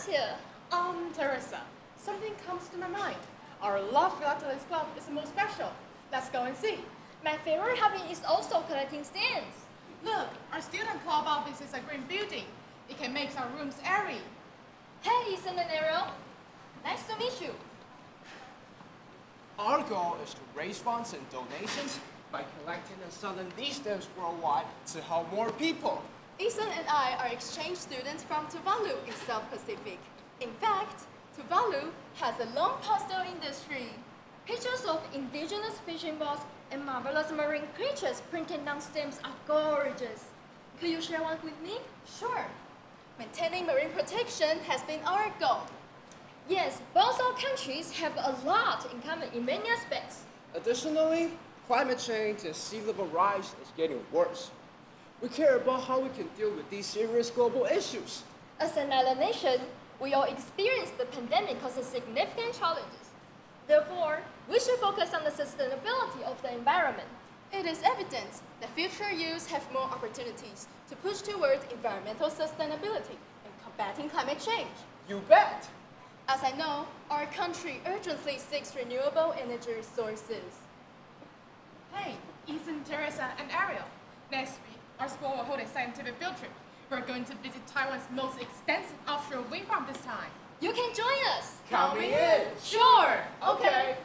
else here? Teresa, something comes to my mind. Our Love Philatelist Club is the most special. Let's go and see. My favorite hobby is also collecting stamps. Look, our student club office is a green building. It can make our rooms airy. Hey, Ethan and Ariel. Nice to meet you. Our goal is to raise funds and donations by collecting and selling these stamps worldwide to help more people. Ethan and I are exchange students from Tuvalu in South Pacific. In fact, Tuvalu has a long postal industry. Pictures of indigenous fishing boats and marvelous marine creatures printed on stamps are gorgeous. Could you share one with me? Sure. Maintaining marine protection has been our goal. Yes, both our countries have a lot in common in many aspects. Additionally, climate change and sea level rise is getting worse. We care about how we can deal with these serious global issues. As an island nation, we all experience the pandemic causes significant challenges. Therefore, we should focus on the sustainability of the environment. It is evident that future youths have more opportunities to push towards environmental sustainability and combating climate change. You bet! As I know, our country urgently seeks renewable energy sources. Hey, Ethan, Teresa, and Ariel. Next week, our school will hold a scientific field trip. We're going to visit Taiwan's most extensive offshore wind farm this time. You can join us. Count me in. Sure. Okay.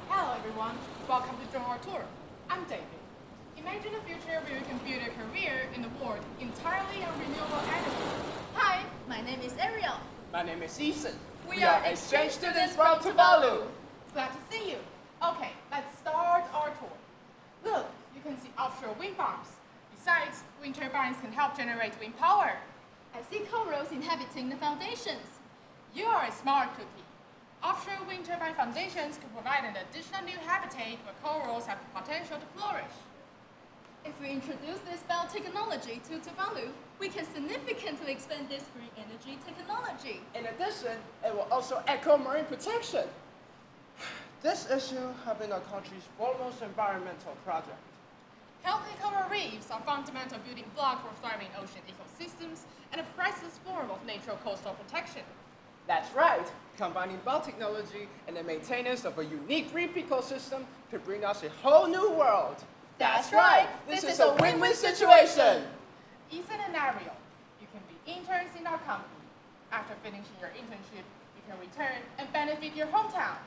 Hello, everyone. Welcome to join our tour. I'm David. Imagine a future where you can build a career in the world entirely on renewable energy. Hi, my name is Ariel. My name is Ethan. We are exchange students from Tuvalu. Glad to see you. Okay, let's start our tour. Look, you can see offshore wind farms. Besides, wind turbines can help generate wind power. I see corals inhabiting the foundations. You are a smart cookie. Offshore wind turbine foundations can provide an additional new habitat where corals have the potential to flourish. If we introduce this biotechnology to Tuvalu, we can significantly expand this green energy technology. In addition, it will also echo marine protection. This issue has been our country's foremost environmental project. Healthy coral reefs are fundamental building block for thriving ocean ecosystems and a priceless form of natural coastal protection. That's right. Combining biotechnology and the maintenance of a unique reef ecosystem could bring us a whole new world. That's right. This is a win-win situation. Ethan and Ariel, you can be interns in our company. After finishing your internship, you can return and benefit your hometown.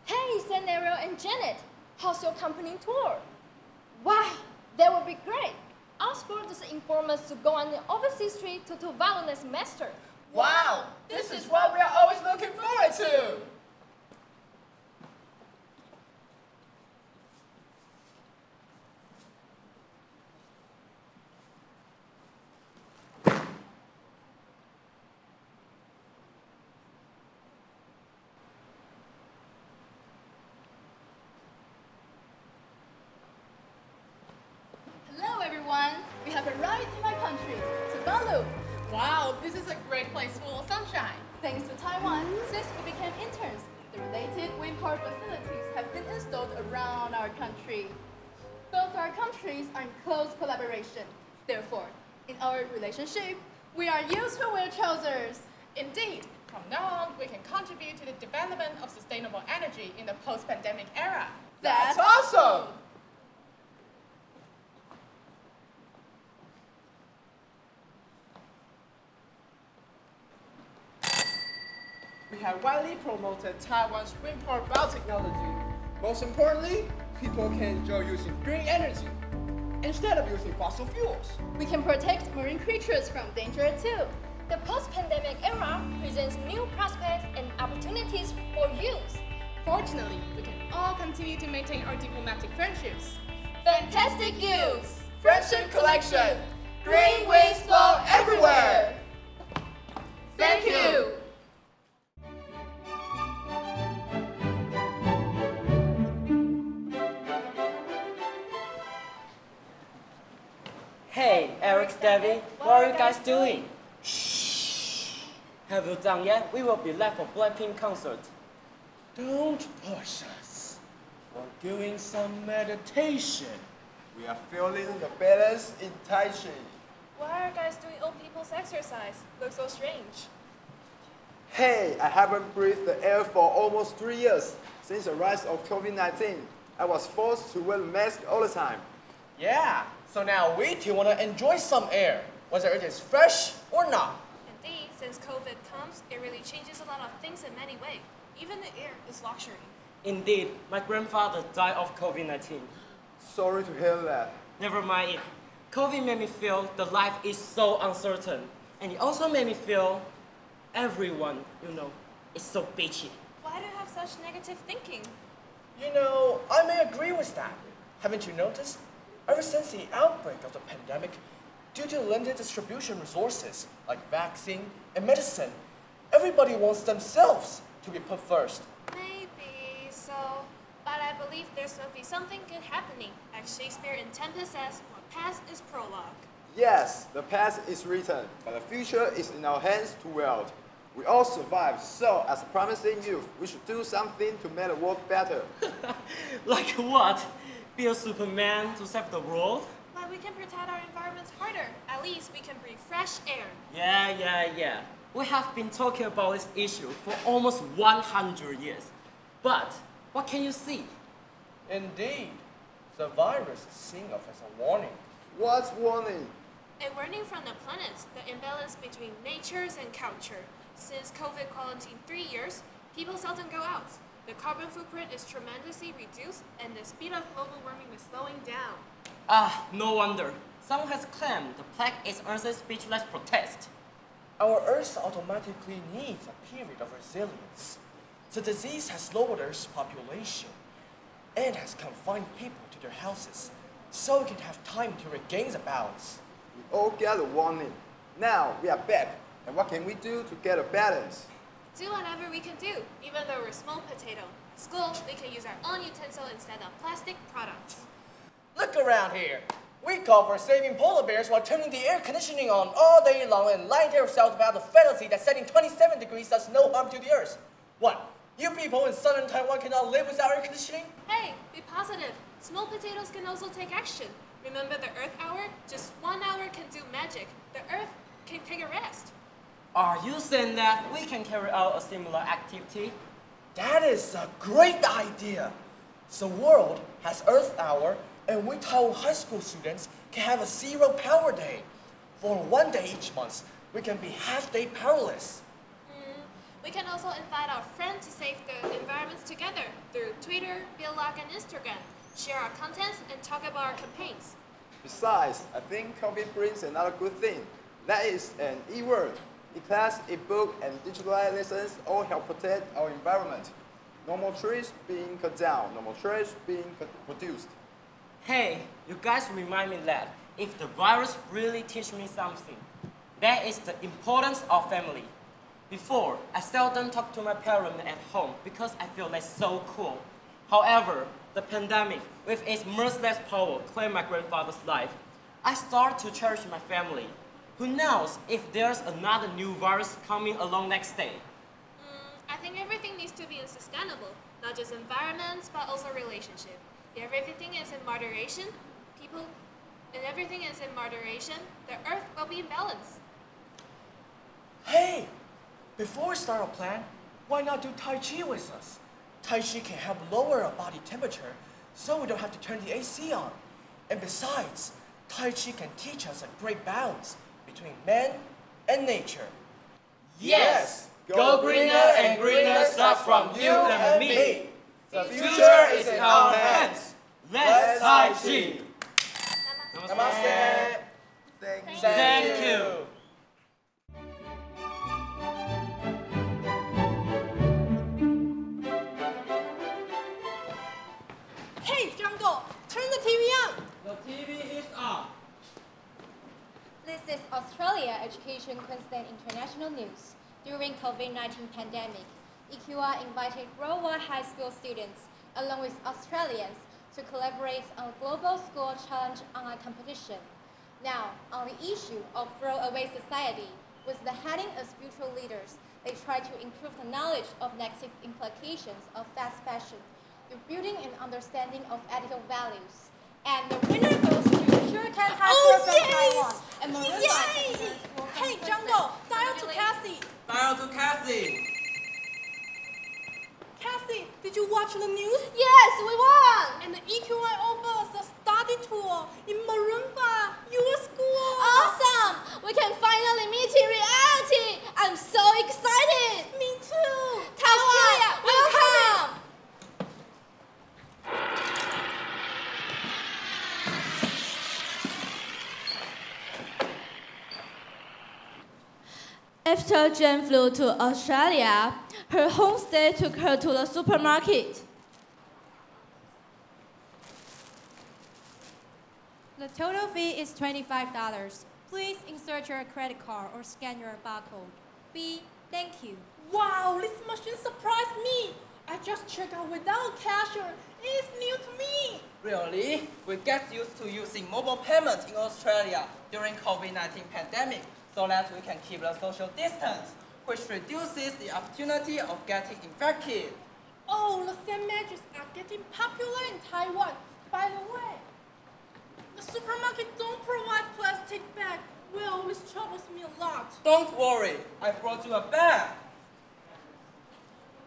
Hey, Ethan, Ariel, and Janet. How's your company tour? Wow, that would be great. Our school just informed us to go on the overseas trip to Tuvalu next semester. Wow, this is what we are always looking forward to. Hello, everyone. We have arrived in my country, Tuvalu. Wow, this is a great place full of sunshine. Thanks to Taiwan, since we became interns, the related wind power facilities have been installed around our country. Both our countries are in close collaboration. Therefore, in our relationship, we are useful well trousers. Indeed, from now on, we can contribute to the development of sustainable energy in the post-pandemic era. That's awesome! We have widely promoted Taiwan's wind power biotechnology. Most importantly, people can enjoy using green energy instead of using fossil fuels. We can protect marine creatures from danger too. The post-pandemic era presents new prospects and opportunities for youth. Fortunately, we can all continue to maintain our diplomatic friendships. Fantastic youth! Friendship collection! Green waves flow everywhere! Thank you! David, what are you guys doing? Shh! Have you done yet? We will be late for Blackpink concert. Don't push us. We're doing some meditation. We are feeling the balance in Tai Chi. Why are you guys doing old people's exercise? Looks so strange. Hey, I haven't breathed the air for almost 3 years. Since the rise of COVID-19, I was forced to wear a mask all the time. Yeah, so now we too want to enjoy some air, whether it is fresh or not. Indeed, since COVID comes, it really changes a lot of things in many ways. Even the air is luxury. Indeed, my grandfather died of COVID-19. Sorry to hear that. Never mind it. COVID made me feel the life is so uncertain. And it also made me feel everyone, is so bitchy. Why do you have such negative thinking? You know, I may agree with that. Haven't you noticed? Ever since the outbreak of the pandemic, due to limited distribution resources like vaccine and medicine, everybody wants themselves to be put first. Maybe so, but I believe there's going to be something good happening. As Shakespeare in Tempest says, what past is prologue. Yes, the past is written, but the future is in our hands to wield. We all survived, so as promising youth, we should do something to make the world better. Like what? Be a Superman to save the world? But we can protect our environments harder. At least we can breathe fresh air. Yeah. We have been talking about this issue for almost 100 years. But what can you see? Indeed, the virus is seen of as a warning. What's warning? A warning from the planets, the imbalance between natures and culture. Since COVID quarantine 3 years, people seldom go out. The carbon footprint is tremendously reduced, and the speed of global warming is slowing down. No wonder. Someone has claimed the plague is Earth's speechless protest. Our Earth automatically needs a period of resilience. The disease has lowered Earth's population and has confined people to their houses, so we can have time to regain the balance. We all get a warning. Now we are back, and what can we do to get a balance? Do whatever we can do, even though we're small potato. School, we can use our own utensil instead of plastic products. Look around here. We call for saving polar bears while turning the air conditioning on all day long and lying to ourselves about the fallacy that setting 27 degrees does no harm to the earth. What? You people in southern Taiwan cannot live without air conditioning? Hey, be positive. Small potatoes can also take action. Remember the Earth Hour? Just 1 hour can do magic. The Earth can take a rest. Are you saying that we can carry out a similar activity? That is a great idea. The world has Earth Hour, and we Taiwan high school students can have a zero power day. For 1 day each month, we can be half-day powerless. We can also invite our friends to save the environments together through Twitter, Blog, and Instagram. Share our contents and talk about our campaigns. Besides, I think COVID brings another good thing. That is an e-word. E-class, e-book, and digital lessons all help protect our environment. No more trees being cut down, no more trash being produced. Hey, you guys remind me that if the virus really teach me something, that is the importance of family. Before, I seldom talk to my parents at home because I feel like so cool. However, the pandemic, with its merciless power, claimed my grandfather's life. I start to cherish my family. Who knows if there's another new virus coming along next day? I think everything needs to be sustainable, not just environments, but also relationship. If everything is in moderation, the earth will be in balance. Hey, before we start our plan, why not do Tai Chi with us? Tai Chi can help lower our body temperature, so we don't have to turn the AC on. And besides, Tai Chi can teach us a great balance between man and nature. Yes! Go greener and greener starts from you and me. The future is in our hands. Let's Tai Chi! Namaste. Thank you. Hey, Jungle, turn the TV on. The TV is on. This is Australia Education Queensland International News. During COVID-19 pandemic, EQR invited worldwide high school students, along with Australians, to collaborate on a global school challenge online competition. Now, on the issue of throwaway society, with the heading as future leaders, they try to improve the knowledge of negative implications of fast fashion through building an understanding of ethical values. And the winner goes to Shuriken High School from Taiwan and Maroon Yay! Hey, Jungle, dial to Cassie. Dial to Cassie. Cassie, did you watch the news? Yes, we won! And the EQI offers a study tour in Marumba, your school. Awesome! We can finally meet in reality! I'm so excited! Me too. Taiwan, welcome! After Jane flew to Australia, her homestay took her to the supermarket. The total fee is $25. Please insert your credit card or scan your barcode. B, thank you. Wow, this machine surprised me. I just checked out without a cashier. It's new to me. Really? We get used to using mobile payments in Australia during COVID-19 pandemic so that we can keep the social distance, which reduces the opportunity of getting infected. Oh, the sandwiches are getting popular in Taiwan. By the way, the supermarket don't provide plastic bags. Well, this troubles me a lot. Don't worry, I brought you a bag.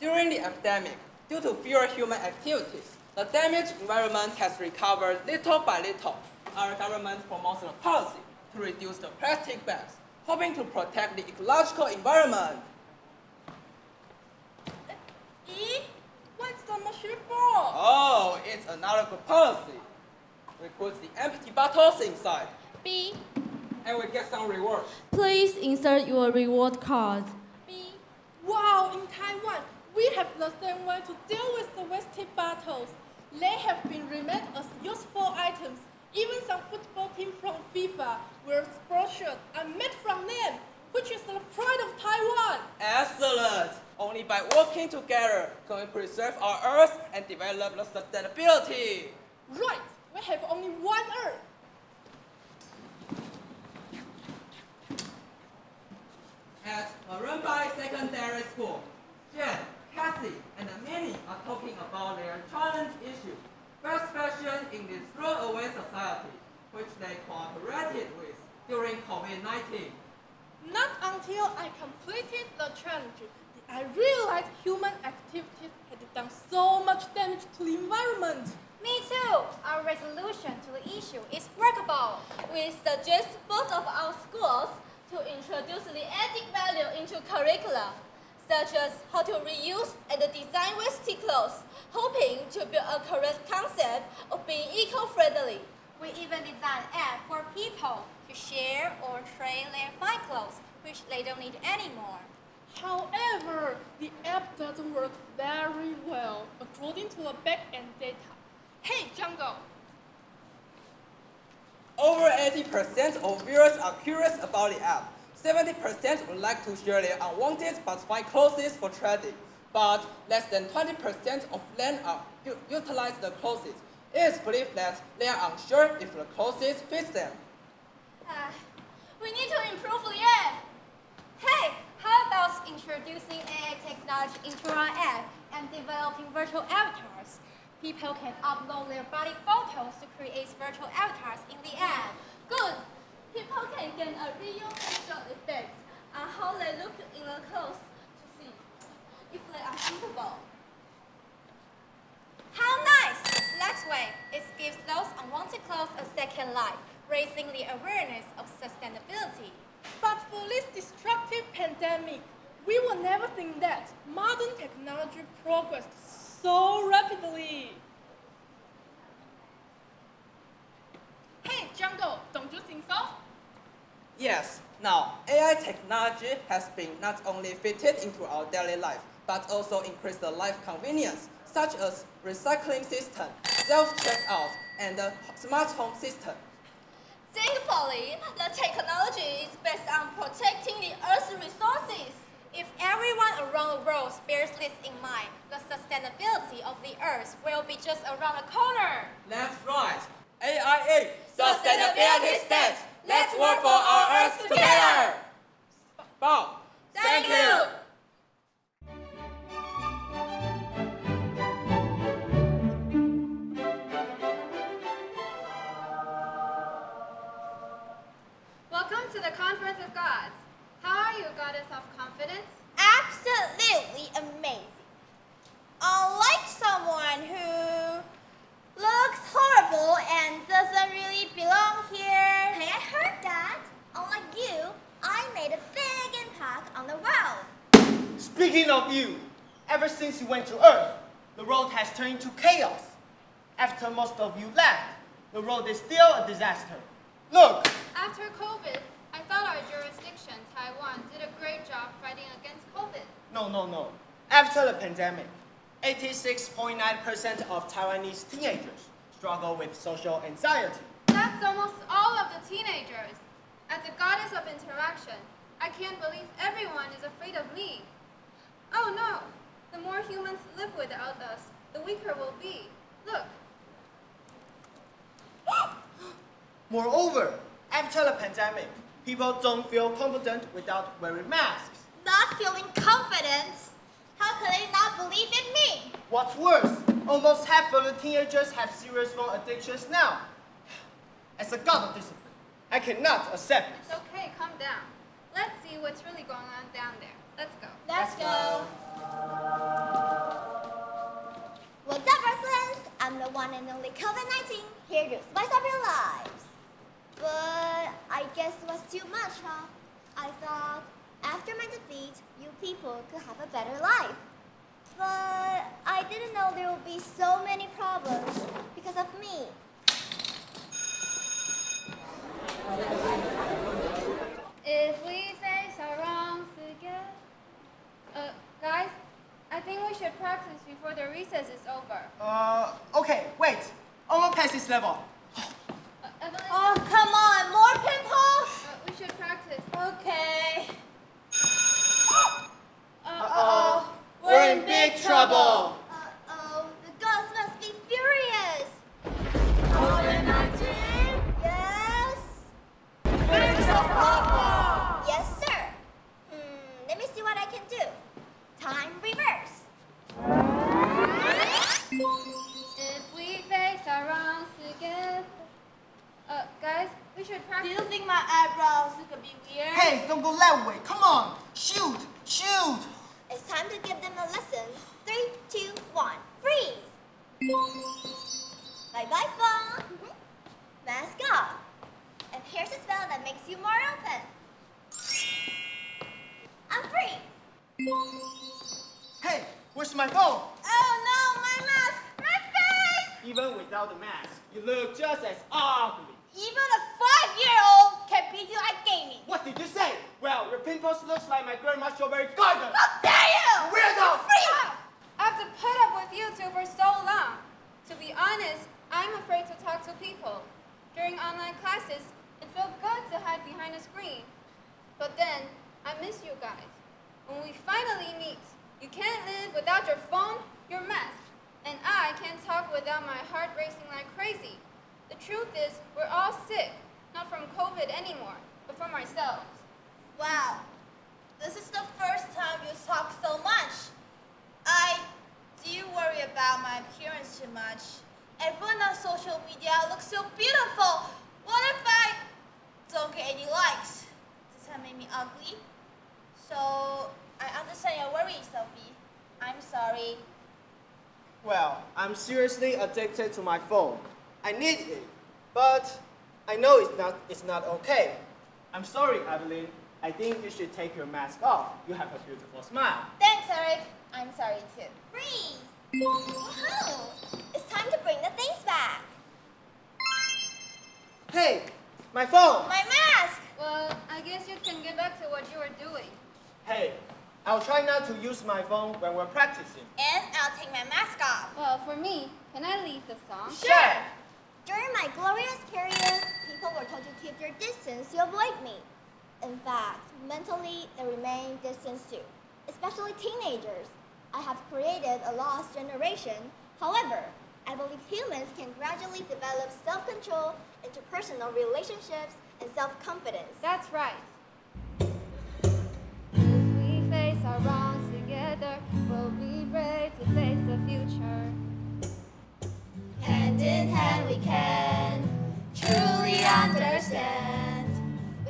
During the epidemic, due to fewer human activities, the damaged environment has recovered little by little. Our government promotes a policy to reduce the plastic bags, hoping to protect the ecological environment. E? What's the machine for? Oh, it's another good policy. We put the empty bottles inside, B, and we get some rewards. Please insert your reward card. B. Wow, in Taiwan, we have the same way to deal with the wasted bottles. They have been remade as useful items. Even some football team from FIFA wear sports shirts are made from them, which is the pride of Taiwan. Excellent! Only by working together can we preserve our Earth and develop the sustainability. Right, we have only one Earth. At Marumba Secondary School, Jen, Cassie, and Minnie are talking about their challenge issue, fast fashion in this throwaway society, which they cooperated with during COVID-19. Not until I completed the challenge did I realized human activities had done so much damage to the environment. Me too. Our resolution to the issue is workable. We suggest both of our schools to introduce the ethic value into curricula, such as how to reuse and design wasted clothes, hoping to build a correct concept of being eco-friendly. We even designed an app for people to share or trade their fine clothes, which they don't need anymore. However, the app doesn't work very well according to the back-end data. Hey, Jungle! Over 80% of viewers are curious about the app. 70% would like to share their unwanted but fine clothes for trading. But less than 20% of them utilize the clothes. It is believed that they are unsure if the clothes fit them. We need to improve the app. Hey, how about introducing AI technology into our app and developing virtual avatars? People can upload their body photos to create virtual avatars in the app. Good. People can get a real facial effect on how they look in the clothes to see if they are suitable. How nice! That way, it gives those unwanted clothes a second life, raising the awareness of sustainability. But for this destructive pandemic, we will never think that modern technology progressed so rapidly. Hey, Jungle, don't you think so? Yes, now AI technology has been not only fitted into our daily life, but also increased the life convenience, such as recycling system, self-checkout, and the smart home system. Thankfully, the technology is based on protecting the Earth's resources. If everyone around the world bears this in mind, the sustainability of the Earth will be just around the corner. That's right. AIA, sustainability stands Let's work for our Earth together! Bob, thank you! Welcome to the Conference of Gods. How are you, Goddess of Confidence? Absolutely amazing. Unlike someone who looks horrible and doesn't really belong here. Hey, I heard that. Unlike you, I made a big impact on the world. Speaking of you, ever since you went to Earth, the world has turned into chaos. After most of you left, the world is still a disaster. Look! After COVID, I thought our jurisdiction, Taiwan, did a great job fighting against COVID. No. After the pandemic, 86.9% of Taiwanese teenagers struggle with social anxiety. That's almost all of the teenagers. As a goddess of interaction, I can't believe everyone is afraid of me. Oh no, the more humans live without us, the weaker we'll be. Look. Moreover, after the pandemic, people don't feel confident without wearing masks. Not feeling confident? How could they not believe in me? What's worse, almost half of the teenagers have serious phone addictions now. As a god of discipline, I cannot accept It's this. okay, calm down. Let's see what's really going on down there. Let's go. Let's go. What's up, Earthlings? I'm the one and only COVID-19, here to spice up your lives. But I guess it was too much, huh? I thought after my defeat, you people could have a better life. But I didn't know there would be so many problems because of me. If we face our wrongs together... guys, I think we should practice before the recess is over. Okay, wait. Almost past this level. Evelyn? Oh, come on, more pimples? We should practice. Okay. Uh-oh. We're in big trouble. Uh-oh, the gods must be furious. COVID-19? Yes? Fix the problem! Yes, sir. Let me see what I can do. Time reverse. If we face our wrongs together... guys, we should practice. Do you think my eyebrows could be weird? Hey, don't go that way. Come on. Shoot. Shoot. It's time to give them a lesson. 3, 2, 1, freeze. Bye-bye, phone. Mask off. And here's a spell that makes you more open. Unfreeze. Hey, where's my phone? Oh no, my mask! My face! Even without the mask, you look just as ugly. Even a 5-year-old can beat you at gaming. What did you say? Well, your pimples looks like my grandma's strawberry garden. How dare you! Weirdo! I have to put up with you two for so long. To be honest, I'm afraid to talk to people. During online classes, it felt good to hide behind a screen. But then, I miss you guys. When we finally meet, you can't live without your phone, your mask, and I can't talk without my heart racing like crazy. The truth is, we're all sick, not from COVID anymore, but from ourselves. Wow, this is the first time you talk so much. I do worry about my appearance too much. Everyone on social media looks so beautiful. What if I don't get any likes? Does that make me ugly? So, I understand your worries, Sophie. I'm sorry. Well, I'm seriously addicted to my phone. I need it, but I know it's not okay. I'm sorry, Adeline. I think you should take your mask off. You have a beautiful smile. Thanks, Eric. I'm sorry too. Freeze! Woohoo! It's time to bring the things back. Hey, my phone! My mask! Well, I guess you can get back to what you were doing. Hey, I'll try not to use my phone when we're practicing. And I'll take my mask off. Well, for me, can I lead the song? Sure! During my glorious period, people were told to keep their distance to avoid me. In fact, mentally, they remain distant too, especially teenagers. I have created a lost generation. However, I believe humans can gradually develop self-control, interpersonal relationships, and self-confidence. That's right. If we face our wrongs together, we'll be brave to face the future. Hand in hand we can truly understand.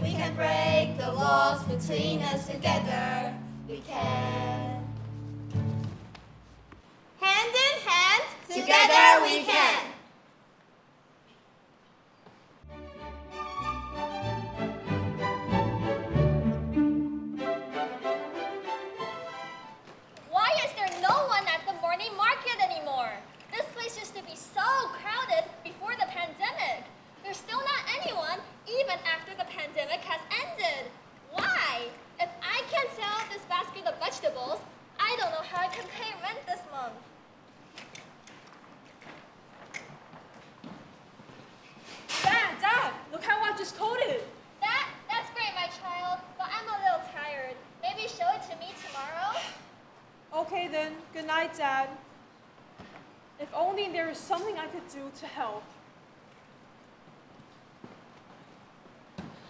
We can break the walls between us together. We can. Hand in hand, together we can. Why is there no one at the morning market anymore? This place used to be so crowded before the pandemic. There's still not anyone even after the pandemic has ended. Why? If I can't sell this basket of vegetables, I don't know how I can pay rent this month. Dad, look how I just coded. That's great, my child, but I'm a little tired. Maybe show it to me tomorrow? Okay then, good night, Dad. If only there was something I could do to help.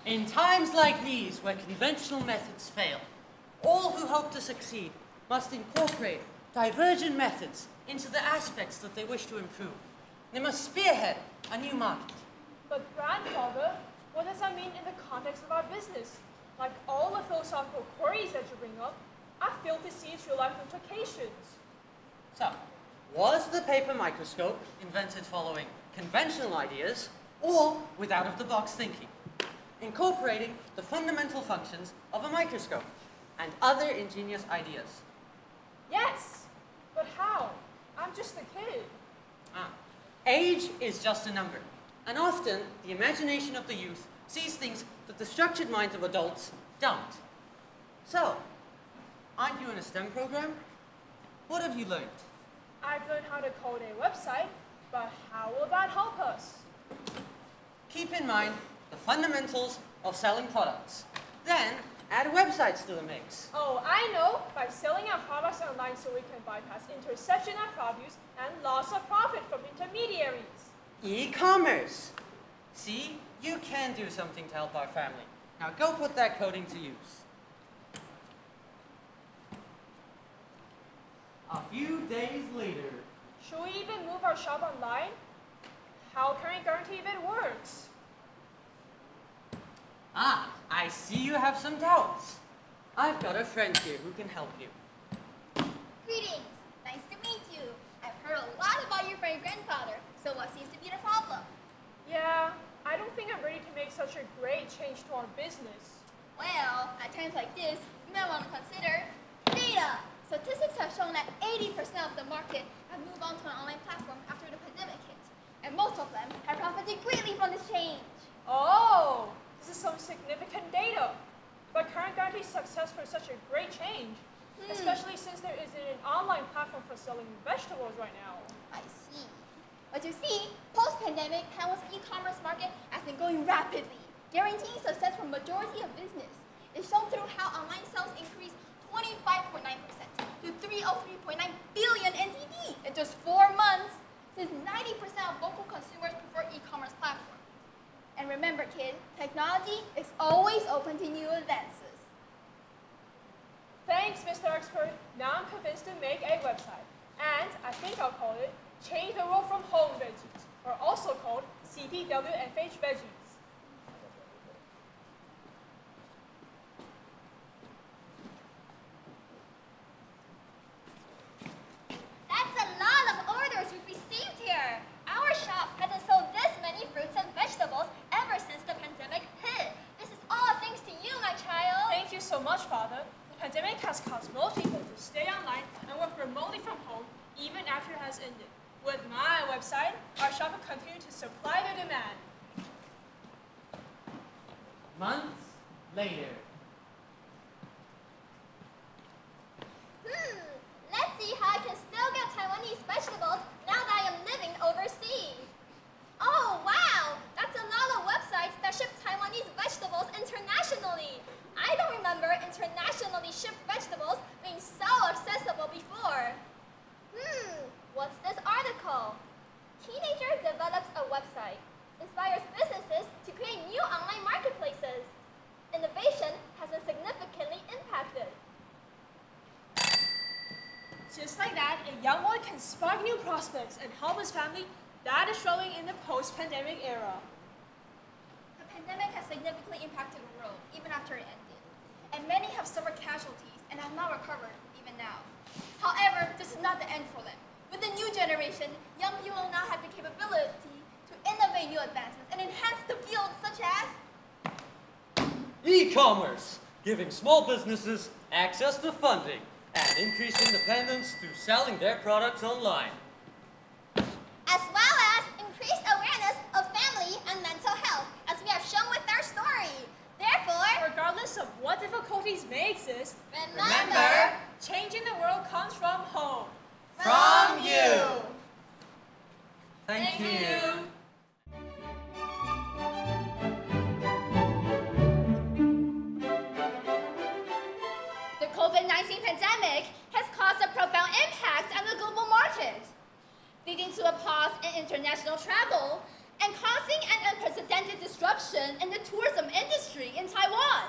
In times like these, where conventional methods fail, all who hope to succeed must incorporate divergent methods into the aspects that they wish to improve. They must spearhead a new market. But grandfather, what does that mean in the context of our business? Like all the philosophical queries that you bring up, I fail to see its real-life implications. So, was the paper microscope invented following conventional ideas or with out-of-the-box thinking, incorporating the fundamental functions of a microscope and other ingenious ideas? Yes, but how? I'm just a kid. Age is just a number, and often the imagination of the youth sees things that the structured minds of adults don't. So, aren't you in a STEM program? What have you learned? I've learned how to code a website, but how will that help us? Keep in mind the fundamentals of selling products. Then, add websites to the mix. Oh, I know! By selling our products online so we can bypass interception of produce and loss of profit from intermediaries. E-commerce. See, you can do something to help our family. Now go put that coding to use. A few days later. Should we even move our shop online? How can we guarantee if it works? I see you have some doubts. I've got a friend here who can help you. Greetings. Nice to meet you. I've heard a lot about you from your grandfather, so what seems to be the problem? Yeah, I don't think I'm ready to make such a great change to our business. Well, at times like this, you might want to consider data. Statistics have shown that 80% of the market have moved on to an online platform after the pandemic hit, and most of them have profited greatly from this change. Oh, this is some significant data. But can't guarantee success for such a great change, especially since there isn't an online platform for selling vegetables right now. I see. But you see, post-pandemic, Taiwan's e-commerce market has been growing rapidly, guaranteeing success for majority of business. It's shown through how online sales increased 25.9% to 303.9 billion NTD in just 4 months, since 90% of local consumers prefer e-commerce platforms. And remember, kid, technology is always open to new advances. Thanks, Mr. Expert. Now I'm convinced to make a website. And I think I'll call it Change the World from Home Veggies, or also called CTWFH Veggies. That's a lot of orders we've received here. Our shop hasn't sold this many fruits and vegetables ever since the pandemic hit. This is all thanks to you, my child. Thank you so much, Father. The pandemic has caused most people to stay online and work remotely from home even after it has ended. With my website, our shop will continue to supply the demand. Months later. Let's see how I can still get Taiwanese vegetables now that I am living overseas. Oh, wow! That's a lot of websites that ship Taiwanese vegetables internationally. I don't remember internationally shipped vegetables being so accessible before. What's this article? Teenager develops a website, inspires businesses to create new online marketing Just like that, a young boy can spark new prospects and help his family that is struggling in the post-pandemic era. The pandemic has significantly impacted the world, even after it ended. And many have suffered casualties and have not recovered, even now. However, this is not the end for them. With the new generation, young people will now have the capability to innovate new advancements and enhance the fields such as e-commerce, giving small businesses access to funding and increase independence through selling their products online. As well as increased awareness of family and mental health, as we have shown with our story. Therefore, regardless of what difficulties may exist, remember, changing the world comes from home. From you. Thank you. The COVID-19 pandemic has caused a profound impact on the global market, leading to a pause in international travel and causing an unprecedented disruption in the tourism industry in Taiwan.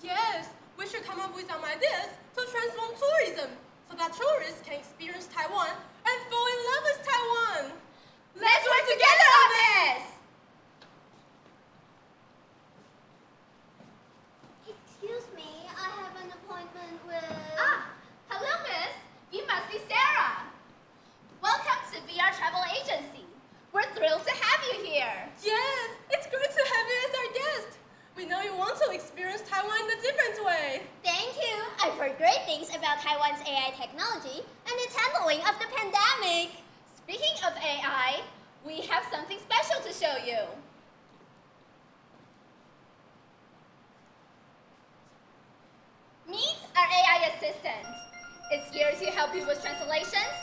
Yes, we should come up with some ideas to transform tourism so that tourists can experience Taiwan and fall in love with Taiwan. Let's work together on this! excuse me, I have an appointment with... Hello, miss. You must be Sarah. Welcome to VR Travel Agency. We're thrilled to have you here. Yes, it's great to have you as our guest. We know you want to experience Taiwan in a different way. Thank you. I've heard great things about Taiwan's AI technology and its handling of the pandemic. Speaking of AI, we have something special to show you. Meet our AI assistant. It's here to help you with translations,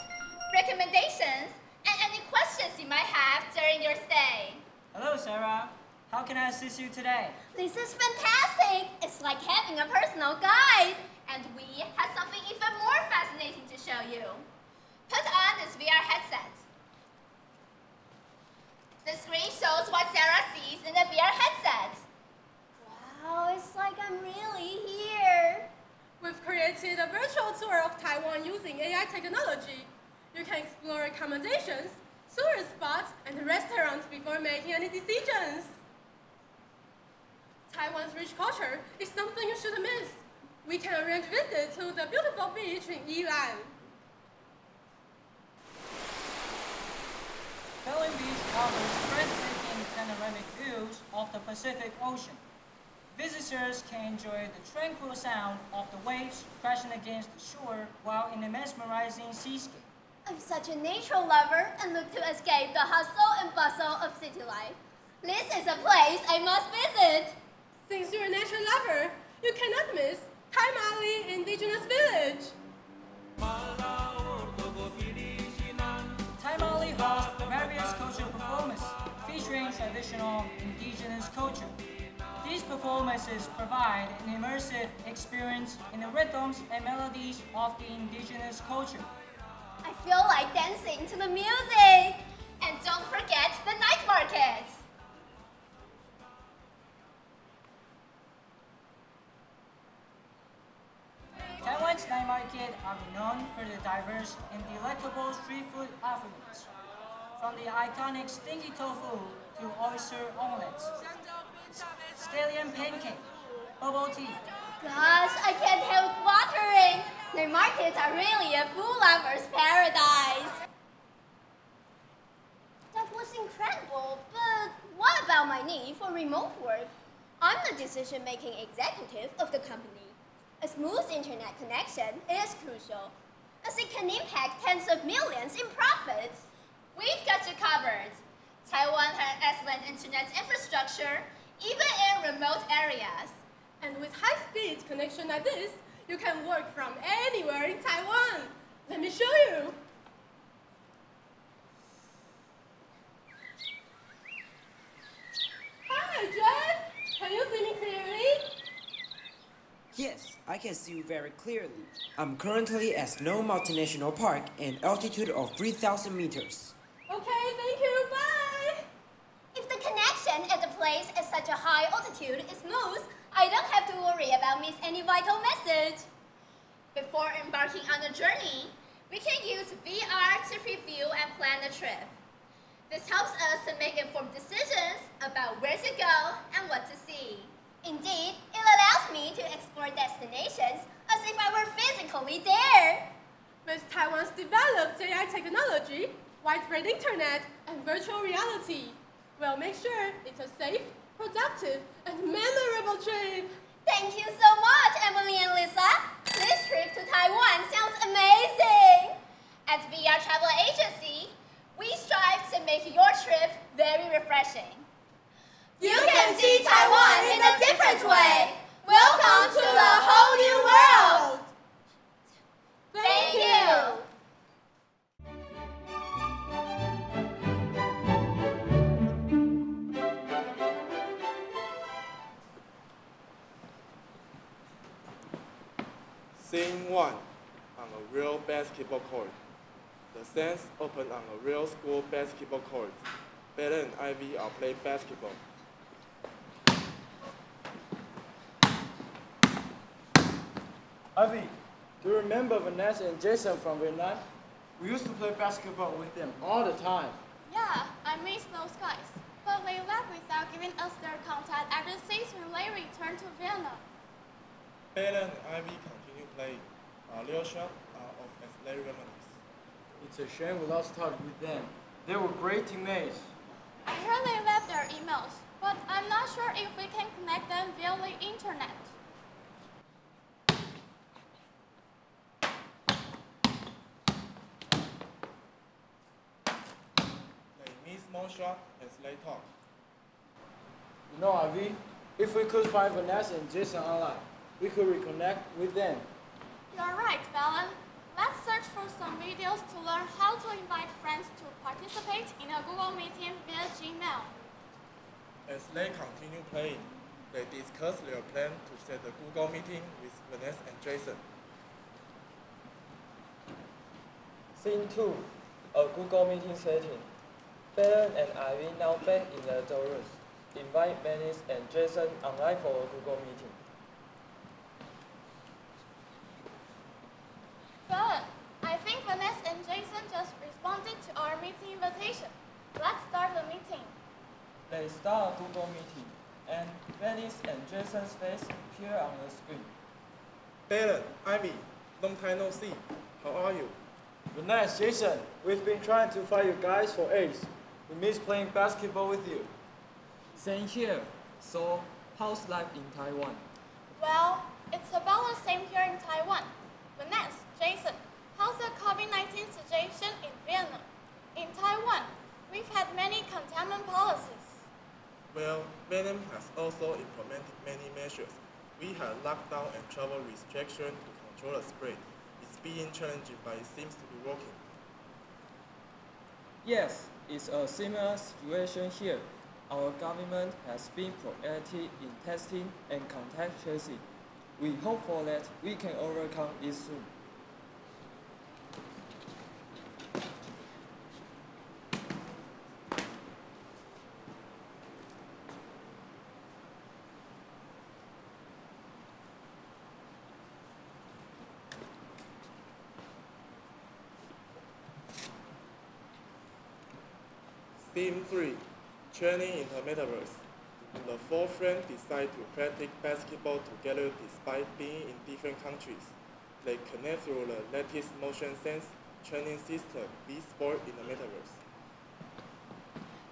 recommendations, and any questions you might have during your stay. Hello, Sarah. How can I assist you today? This is fantastic. It's like having a personal guide. And we have something even more fascinating to show you. Put on this VR headset. The screen shows what Sarah sees in the VR headset. Wow, it's like I'm really here. We've created a virtual tour of Taiwan using AI technology. You can explore accommodations, tourist spots, and restaurants before making any decisions. Taiwan's rich culture is something you shouldn't miss. We can arrange visits to the beautiful beach in Yilan. Pelican Beach offers breathtaking panoramic views of the Pacific Ocean. Visitors can enjoy the tranquil sound of the waves crashing against the shore while in a mesmerizing seascape. I'm such a nature lover and look to escape the hustle and bustle of city life. This is a place I must visit. Since you're a nature lover, you cannot miss Tai Mali Indigenous Village. Tai Mali hosts various cultural performances featuring traditional indigenous culture. These performances provide an immersive experience in the rhythms and melodies of the indigenous culture. I feel like dancing to the music. And don't forget the night market. Taiwan's night market are renowned for the diverse and delectable street food offerings, from the iconic stinky tofu to oyster omelets, scallion pancake, bubble tea. Gosh, I can't help watering. Their markets are really a food lover's paradise. That was incredible, but what about my need for remote work? I'm the decision-making executive of the company. A smooth internet connection is crucial, as it can impact tens of millions in profits. We've got you covered. Taiwan has excellent internet infrastructure, even in remote areas. And with high-speed connection like this, you can work from anywhere in Taiwan. Let me show you. Hi, Jen. Can you see me clearly? Yes, I can see you very clearly. I'm currently at Snow Mountain National Park at altitude of 3,000 meters. Okay, thank you. Bye. If the connection at the place at such a high altitude is smooth, I don't have to worry about missing any vital message. Before embarking on a journey, we can the trip. This helps us to make informed decisions about where to go and what to see. Indeed, it allows me to explore destinations as if I were physically there. With Taiwan's developed AI technology, widespread internet, and virtual reality, we'll make sure it's a safe, productive, and memorable trip. Thank you so much, Emily and Lisa. This trip to Taiwan sounds amazing. At VR Travel Agency, we strive to make your trip very refreshing. You can see Taiwan in a different way. Welcome to the whole new world. Thank you. Scene 1, on a real basketball court. The scenes open on a real school basketball court. Bella and Ivy are playing basketball. Ivy, do you remember Vanessa and Jason from Vietnam? We used to play basketball with them all the time. Yeah, I miss those guys. But they left without giving us their contact addresses when they returned to Vietnam. Bella and Ivy continue playing. Our little shot are of athletic remedies. It's a shame we lost touch with them. They were great teammates. I heard they left their emails, but I'm not sure if we can connect them via the internet. They miss more shot as they talk. You know, Ivy, if we could find Vanessa and Jason online, we could reconnect with them. You're right, Belen. Let's search for some videos to learn how to invite friends to participate in a Google meeting via Gmail. As they continue playing, they discuss their plan to set a Google meeting with Vanessa and Jason. Scene 2, a Google meeting setting. Belen and Ivy now back in their dorms. Invite Vanessa and Jason online for a Google meeting. Belen, I think Vanessa and Jason just responded to our meeting invitation. Let's start the meeting. They start a Google meeting, and Vanessa and Jason's face appear on the screen. Bella, Ivy, long time no see. How are you? Vanessa, Jason, we've been trying to find you guys for ages. We miss playing basketball with you. Same here. So, how's life in Taiwan? Well, it's about the same here in Taiwan. Vanessa, Jason, how's the COVID-19 situation in Vietnam? In Taiwan, we've had many containment policies. Well, Vietnam has also implemented many measures. We have lockdown and travel restriction to control the spread. It's being challenging, but it seems to be working. Yes, it's a similar situation here. Our government has been proactive in testing and contact tracing. We hope for that we can overcome this soon. Theme 3, Training in the Metaverse. The four friends decide to practice basketball together despite being in different countries. They connect through the latest motion sense training system, V-Sport in the Metaverse.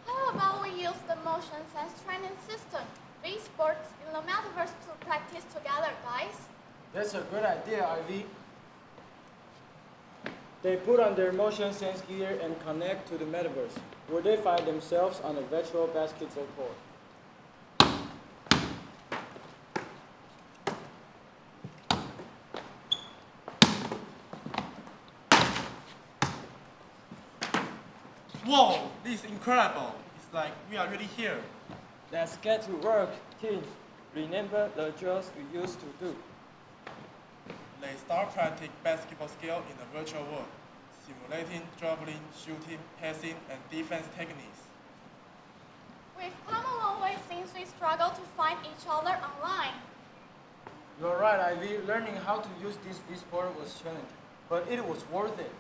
How about we use the motion sense training system, V-Sports, in the Metaverse to practice together, guys? That's a good idea, Ivy. They put on their motion sense gear and connect to the metaverse, where they find themselves on a virtual basketball court. Whoa, this is incredible. It's like we are really here. Let's get to work, team. Remember the drills we used to do. They start practicing basketball skill in the virtual world, simulating dribbling, shooting, passing, and defense techniques. We've come a long way since we struggled to find each other online. You're right, Ivy. Learning how to use this V-Sport was challenging, but it was worth it.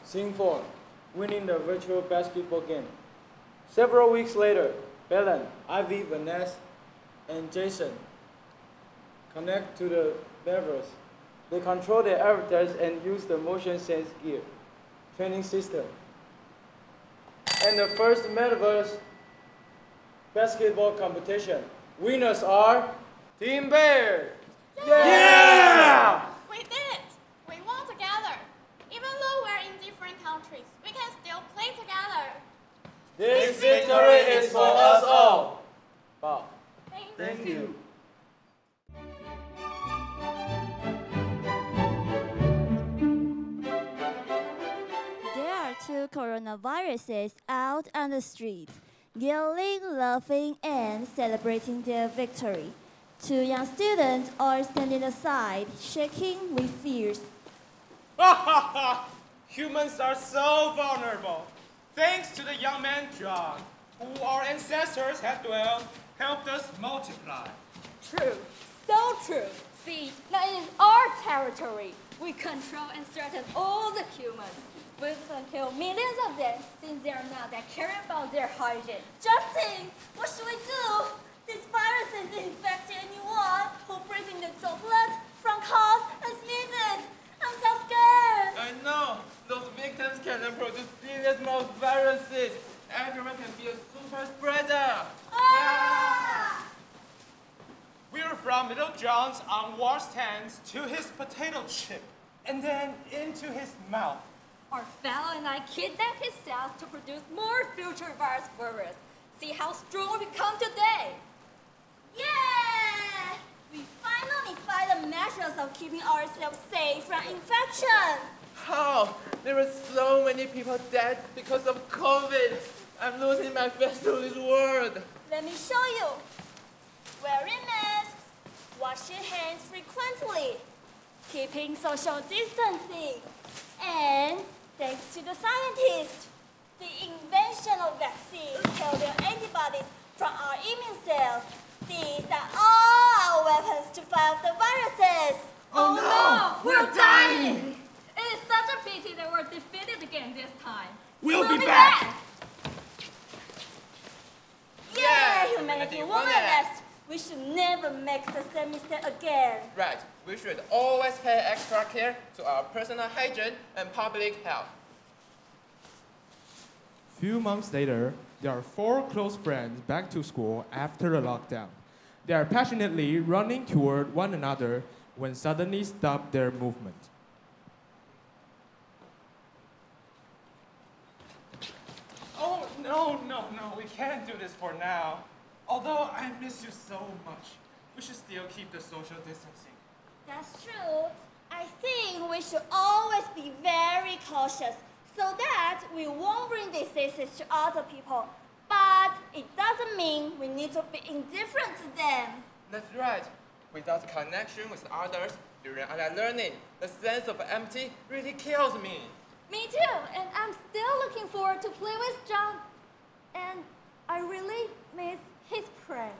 Scene 4, winning the virtual basketball game. Several weeks later, Belen, Ivy, Vanessa, and Jason connect to the metaverse. They control their avatars and use the motion sense gear training system. And the first metaverse basketball competition. Winners are Team Bear! Yeah! We did it! We won together! Even though we're in different countries, we can still play together! This victory is for us all! Wow. Thank you. There are two coronaviruses out on the street, yelling, laughing, and celebrating their victory. Two young students are standing aside, shaking with fears. Humans are so vulnerable. Thanks to the young man John, who our ancestors have dwelled, helped us multiply. True, so true. See, now in our territory, we control and threaten all the humans. We can kill millions of them since they are not that caring about their hygiene. Justin, what should we do? This virus is infecting anyone who breathes in the droplets from coughs and sneezes. I'm so scared. I know. Those victims can then produce billions more viruses. Everyone can be a super spreader. Ah! We're from Little John's on wash stands to his potato chip, and then into his mouth. Our fellow and I kidnapped his cells to produce more future virus bearers. See how strong we come today. Yeah! We finally find the measures of keeping ourselves safe from infection. How? There are so many people dead because of COVID. I'm losing my faith to this world. Let me show you. Wearing masks, washing hands frequently, keeping social distancing, and thanks to the scientists, the invention of vaccines kill the antibodies from our immune cells. These are all our weapons to fight the viruses. Oh no! We're dying! It is such a pity that we're defeated again this time. We'll be back! Yeah, humanity won't last. We should never make the same mistake again. Right. We should always pay extra care to our personal hygiene and public health. Few months later, there are 4 close friends back to school after the lockdown. They are passionately running toward one another when suddenly stopped their movement. Oh, no, we can't do this for now. Although I miss you so much, we should still keep the social distancing. That's true. I think we should always be very cautious so that we won't bring diseases to other people. But it doesn't mean we need to be indifferent to them. That's right. Without connection with others during online learning, the sense of empty really kills me. Me too, and I'm still looking forward to play with John. And I really miss his prank.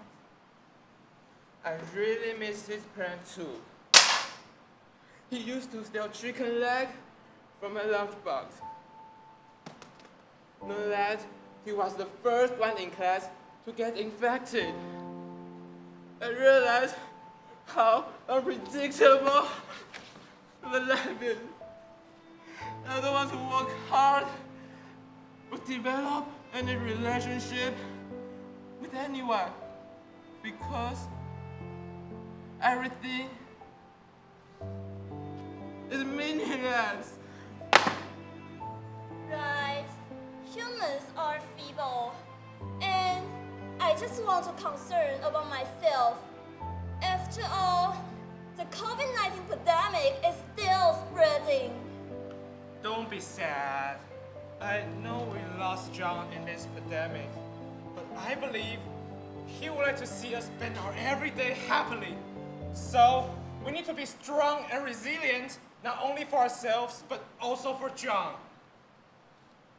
I really miss his prank too. He used to steal chicken leg from my lunchbox. Know that he was the first one in class to get infected. I realized how unpredictable the life is. I don't want to work hard or develop any relationship with anyone because everything is meaningless. Right. Humans are feeble. And I just want to concern about myself. After all, the COVID-19 pandemic is still spreading. Don't be sad. I know we lost John in this pandemic, but I believe he would like to see us spend our everyday happily. So, we need to be strong and resilient, not only for ourselves, but also for John.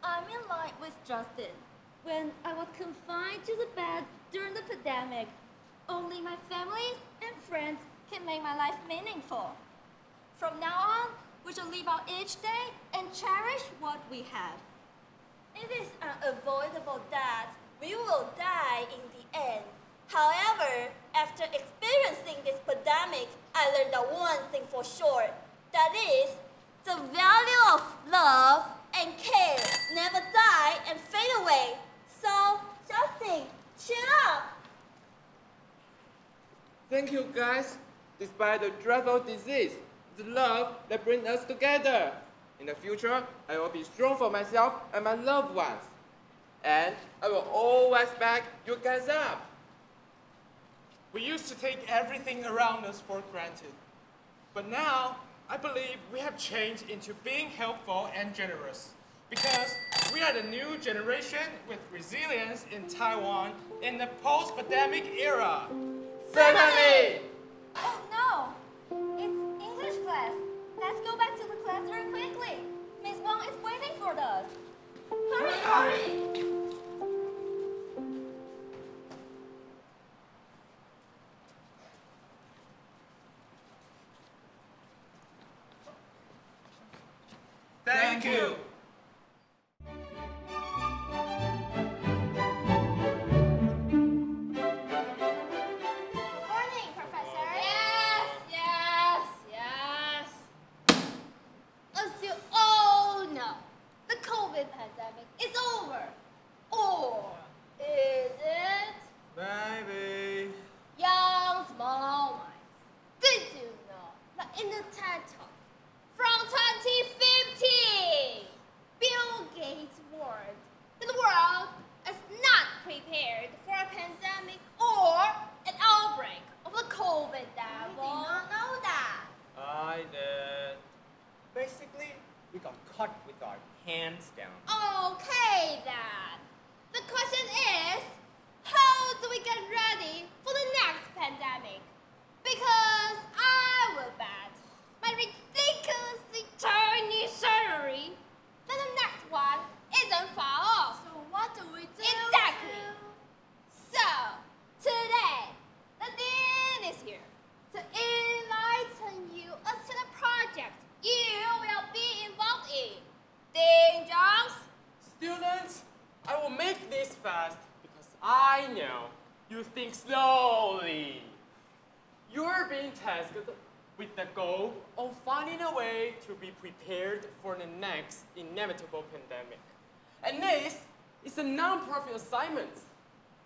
I'm in line with Justin. When I was confined to the bed during the pandemic, only my family and friends can make my life meaningful. From now on, We should live out each day and cherish what we have. It is unavoidable that we will die in the end. However, after experiencing this pandemic, I learned that one thing for sure. That is, the value of love and care never die and fade away. So, Justin, cheer up. Thank you, guys. Despite the dreadful disease, the love that brings us together. In the future, I will be strong for myself and my loved ones. And I will always back you guys up. We used to take everything around us for granted. But now, I believe we have changed into being helpful and generous. Because we are the new generation with resilience in Taiwan in the post-pandemic era. Family! Oh no! It's English class. Let's go back to the classroom quickly. Miss Wang is waiting for us. Hurry, hurry! Thank you. Morning, Professor. Yes. As you all know, the COVID pandemic is over. Or is it? Maybe. Young small minds, did you know that in the TED Talk from 2015, Bill Gates warned that the world is not prepared for a pandemic or an outbreak of the COVID devil? I did not know that. I did. Basically, we got caught with our hands down. Okay then. The question is, how do we get ready for the next pandemic? Because I will bet my ridiculously tiny salary that the next one isn't far off. So what do we do? Exactly. So, today, the Dean is here to enlighten you as to the project you will be involved in. Dean Jones? Students, I will make this fast because I know you think slowly. You're being tasked with the goal of finding a way to be prepared for the next inevitable pandemic. And this is a non-profit assignment.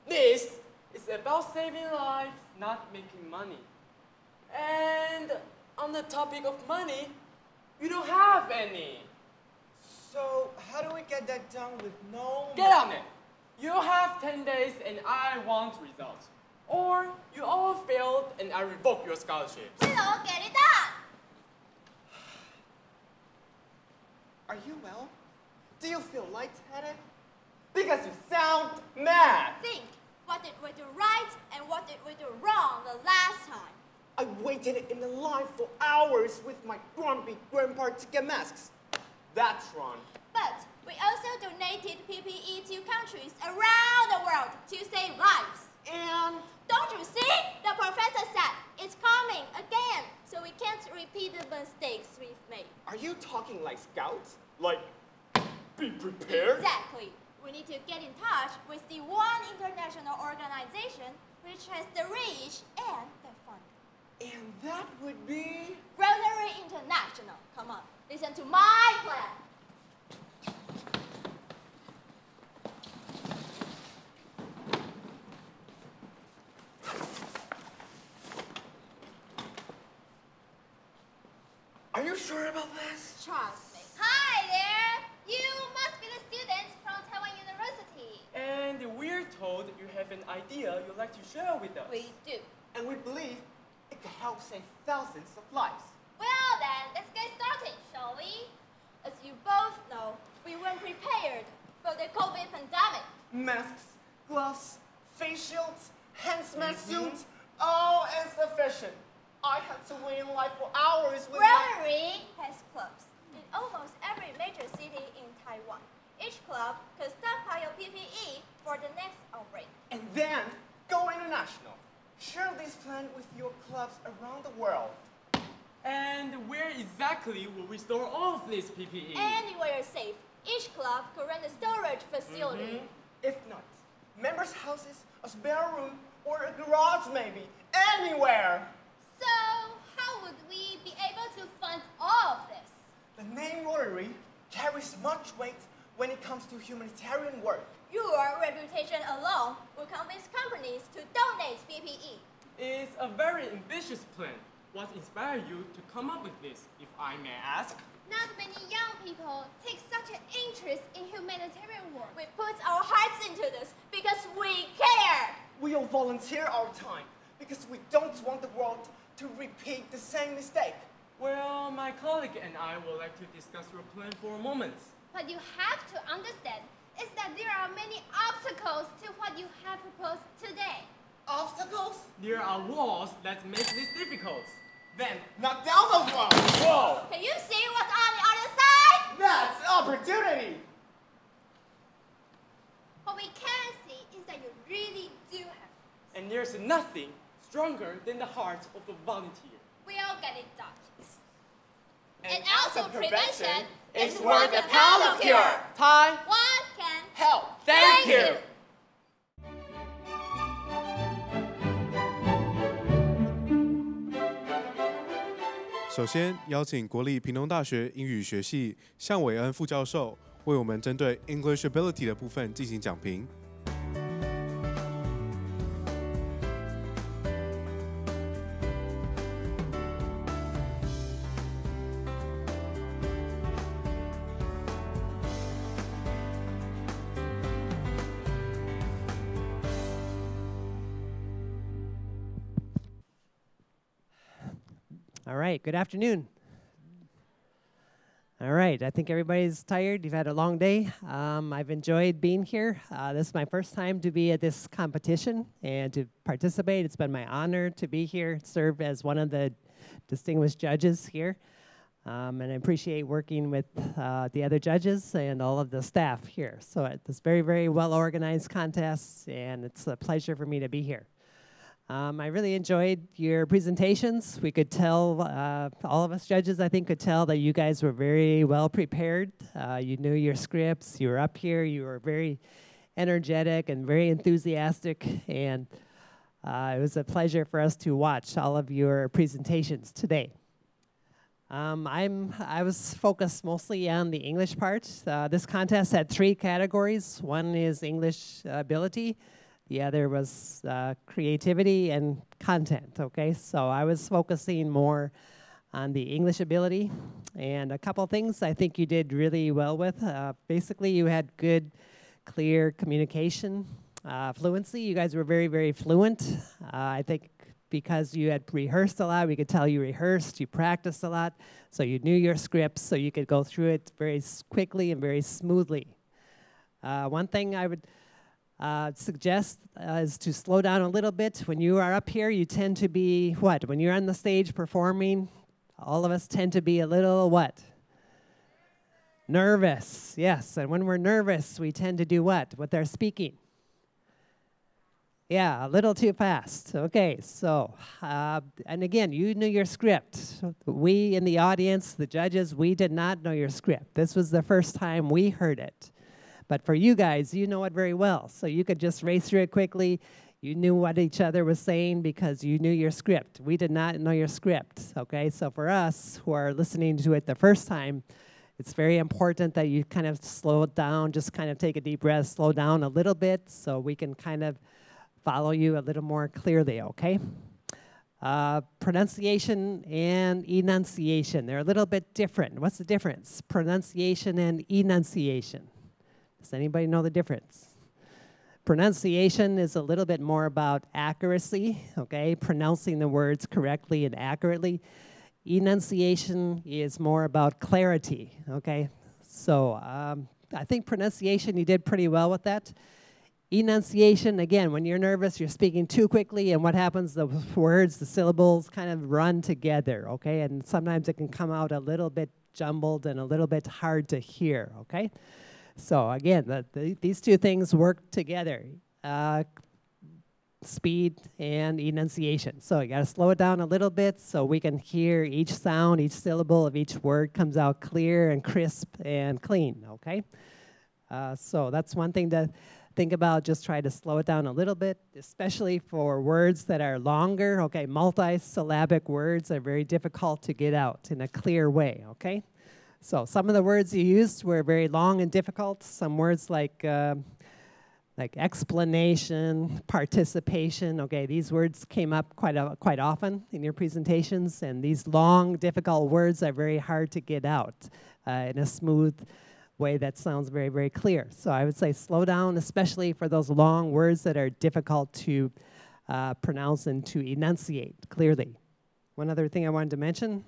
This is about saving lives, not making money. And on the topic of money, you don't have any. So, how do we get that done with no... Get on it! You have 10 days and I want results. Or you all failed and I revoke your scholarships. We don't get it done! Are you well? Do you feel lightheaded? Because you sound mad! Think, what did we do right and what did we do wrong the last time? I waited in the line for hours with my grumpy grandpa to get masks. That's wrong. But we also donated PPE to countries around the world to save lives. And don't you see? The professor said it's coming again, so we can't repeat the mistakes we've made. Are you talking like scouts? Like, be prepared? Exactly. We need to get in touch with the one international organization which has the reach and the funding. And that would be? Rotary International. Come on, listen to my plan. Are you sure about this? Trust me. Hi there! You must be the students from Taiwan University. And we're told you have an idea you'd like to share with us. We do. And we believe it could help save thousands of lives. Well then, let's get started, shall we? As you both know, we weren't prepared for the COVID pandemic. Masks, gloves, face shields, hazmat suits, all insufficient. I had to wait in line for hours with Rotary has clubs in almost every major city in Taiwan. Each club could stockpile PPE for the next outbreak. And then go international. Share this plan with your clubs around the world. And And where exactly will we store all of this PPE? Anywhere safe. Each club could rent a storage facility. If not, members' houses, a spare room, or a garage maybe. Anywhere! So, how would we be able to fund all of this? The name Rotary carries much weight when it comes to humanitarian work. Your reputation alone will convince companies to donate PPE. It's a very ambitious plan. What inspired you to come up with this, if I may ask? Not many young people take such an interest in humanitarian work. We put our hearts into this because we care. We'll volunteer our time because we don't want the world to repeat the same mistake. Well, my colleague and I would like to discuss your plan for a moment. What you have to understand is that there are many obstacles to what you have proposed today. Obstacles? There are walls that make this difficult. Then, knock down those walls! Whoa! Can you see what's on the other side? That's opportunity! What we can see is that you really do have it. And there's nothing stronger than the heart of a volunteer. We'll get it done. And also prevention is worth a pound of cure. Time. One can help. Thank you. 首先，邀请国立屏东大学英语学系向伟恩副教授为我们针对 English Ability 的部分进行讲评。All right, good afternoon. All right, I think everybody's tired. You've had a long day. I've enjoyed being here. This is my first time to be at this competition and to participate. It's been my honor to be here, serve as one of the distinguished judges here. And I appreciate working with the other judges and all of the staff here. So it's this very, very well-organized contest, and it's a pleasure for me to be here. I really enjoyed your presentations. We could tell, all of us judges, I think, could tell that you guys were very well prepared. You knew your scripts. You were up here. You were very energetic and very enthusiastic. And it was a pleasure for us to watch all of your presentations today. I was focused mostly on the English part. This contest had 3 categories. One is English ability. The other was creativity and content, okay? So I was focusing more on the English ability. And a couple things I think you did really well with. Basically, you had good, clear communication, fluency. You guys were very, very fluent. I think because you had rehearsed a lot, we could tell you rehearsed, you practiced a lot, so you knew your scripts, so you could go through it very quickly and very smoothly. One thing I would suggest is to slow down a little bit. When you are up here, you tend to be what? When you're on the stage performing, all of us tend to be a little what? Nervous, yes. And when we're nervous, we tend to do what? With our speaking. Yeah, a little too fast. Okay, so, and again, you knew your script. We in the audience, the judges, we did not know your script. This was the first time we heard it. But for you guys, you know it very well. So you could just race through it quickly. You knew what each other was saying because you knew your script. We did not know your script, okay? So for us who are listening to it the first time, it's very important that you kind of slow it down, just kind of take a deep breath, slow down a little bit so we can kind of follow you a little more clearly, okay? Pronunciation and enunciation, they're a little bit different. What's the difference? Pronunciation and enunciation. Does anybody know the difference? Pronunciation is a little bit more about accuracy, okay? Pronouncing the words correctly and accurately. Enunciation is more about clarity, okay? So I think pronunciation, you did pretty well with that. Enunciation, again, when you're nervous, you're speaking too quickly, and what happens, the words, the syllables kind of run together, okay? And sometimes it can come out a little bit jumbled and a little bit hard to hear, okay? So again, these two things work together. speed and enunciation. So you got to slow it down a little bit so we can hear each sound, each syllable of each word comes out clear and crisp and clean, okay? So that's one thing to think about. Just try to slow it down a little bit, especially for words that are longer, okay? Multi-syllabic words are very difficult to get out in a clear way, okay? So some of the words you used were very long and difficult. Some words like explanation, participation. Okay, these words came up quite often in your presentations, and these long, difficult words are very hard to get out in a smooth way that sounds very, very clear. So I would say slow down, especially for those long words that are difficult to pronounce and to enunciate clearly. One other thing I wanted to mention.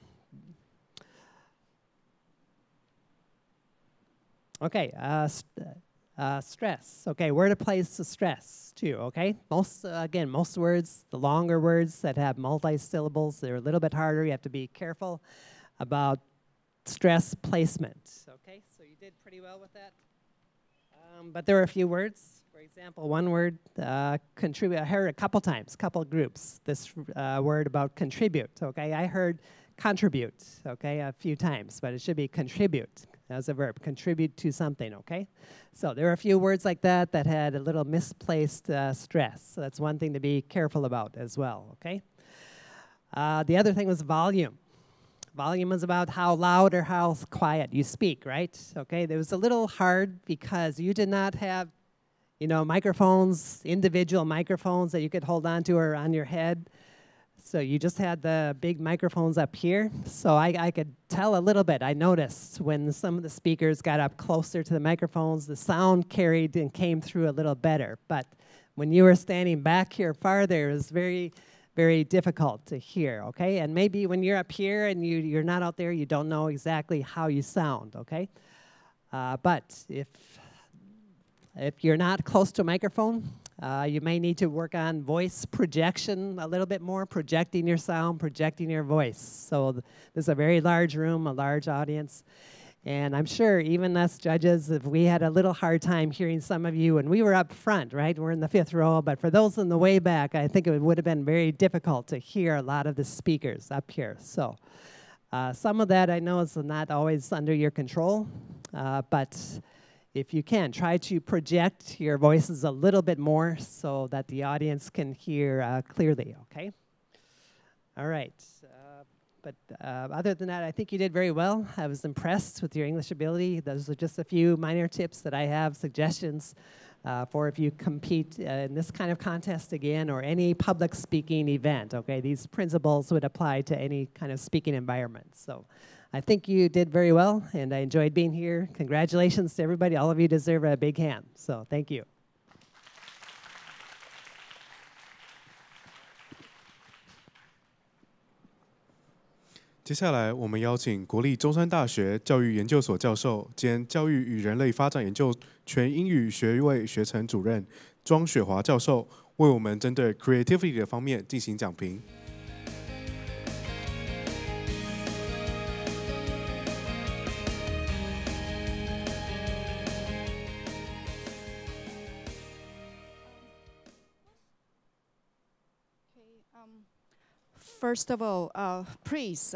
Okay, stress. Okay, where to place the stress too, okay? Most words, the longer words that have multi-syllables, they're a little bit harder. You have to be careful about stress placement, okay? So you did pretty well with that. But there were a few words. For example, one word, contribute, I heard a couple times, couple groups, this word about contribute, okay? I heard contribute, okay, a few times, but it should be contribute as a verb, contribute to something, okay? So there are a few words like that that had a little misplaced stress. So that's one thing to be careful about as well, okay? The other thing was volume. Volume is about how loud or how quiet you speak, right? Okay, it was a little hard because you did not have, you know, microphones, individual microphones that you could hold on to or on your head. So you just had the big microphones up here. So I could tell a little bit. I noticed when some of the speakers got up closer to the microphones, the sound carried and came through a little better. But when you were standing back here farther, it was very, very difficult to hear, okay? And maybe when you're up here and you're not out there, you don't know exactly how you sound, okay? But if you're not close to a microphone, you may need to work on voice projection a little bit more, projecting your sound, projecting your voice. So this is a very large room, a large audience. And I'm sure even us judges, if we had a little hard time hearing some of you, and we were up front, right? We're in the 5th row, but for those in the way back, I think it would have been very difficult to hear a lot of the speakers up here. So some of that I know is not always under your control, but if you can, try to project your voices a little bit more so that the audience can hear clearly, okay? All right. But other than that, I think you did very well. I was impressed with your English ability. Those are just a few minor tips that I have, suggestions for if you compete in this kind of contest again or any public speaking event, okay? These principles would apply to any kind of speaking environment. So I think you did very well, and I enjoyed being here. Congratulations to everybody. All of you deserve a big hand. So thank you.接下来，我们邀请国立中山大学教育研究所教授兼教育与人类发展研究全英语学位学程主任庄雪华教授，为我们针对 creativity 的方面进行讲评。First of all, please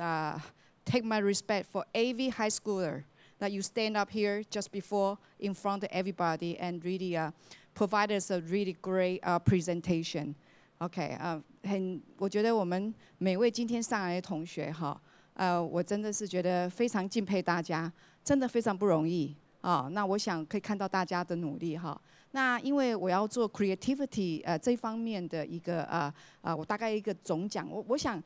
take my respect for every high schooler that you stand up here just before in front of everybody and really provide us a really great presentation. OK, 我觉得我们每位今天上来的同学哈，我真的是觉得非常敬佩大家，真的非常不容易啊。那我想可以看到大家的努力哈。那因为我要做 creativity 这方面的一个我大概一个总讲，我想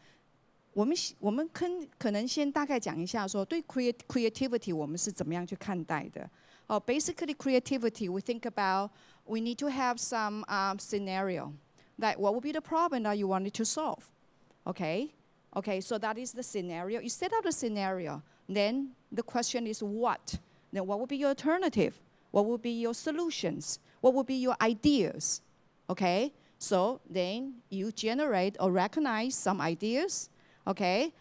我们可能先大概讲一下说对 creativity 我们是怎么样去看待的。Basically creativity we think about we need to have some scenario that what would be the problem that you wanted to solve. Okay, so that is the scenario. You set out the scenario, then the question is what? Then what would be your alternative? What would be your solutions? What would be your ideas? Okay, so then you generate or recognize some ideas, okay,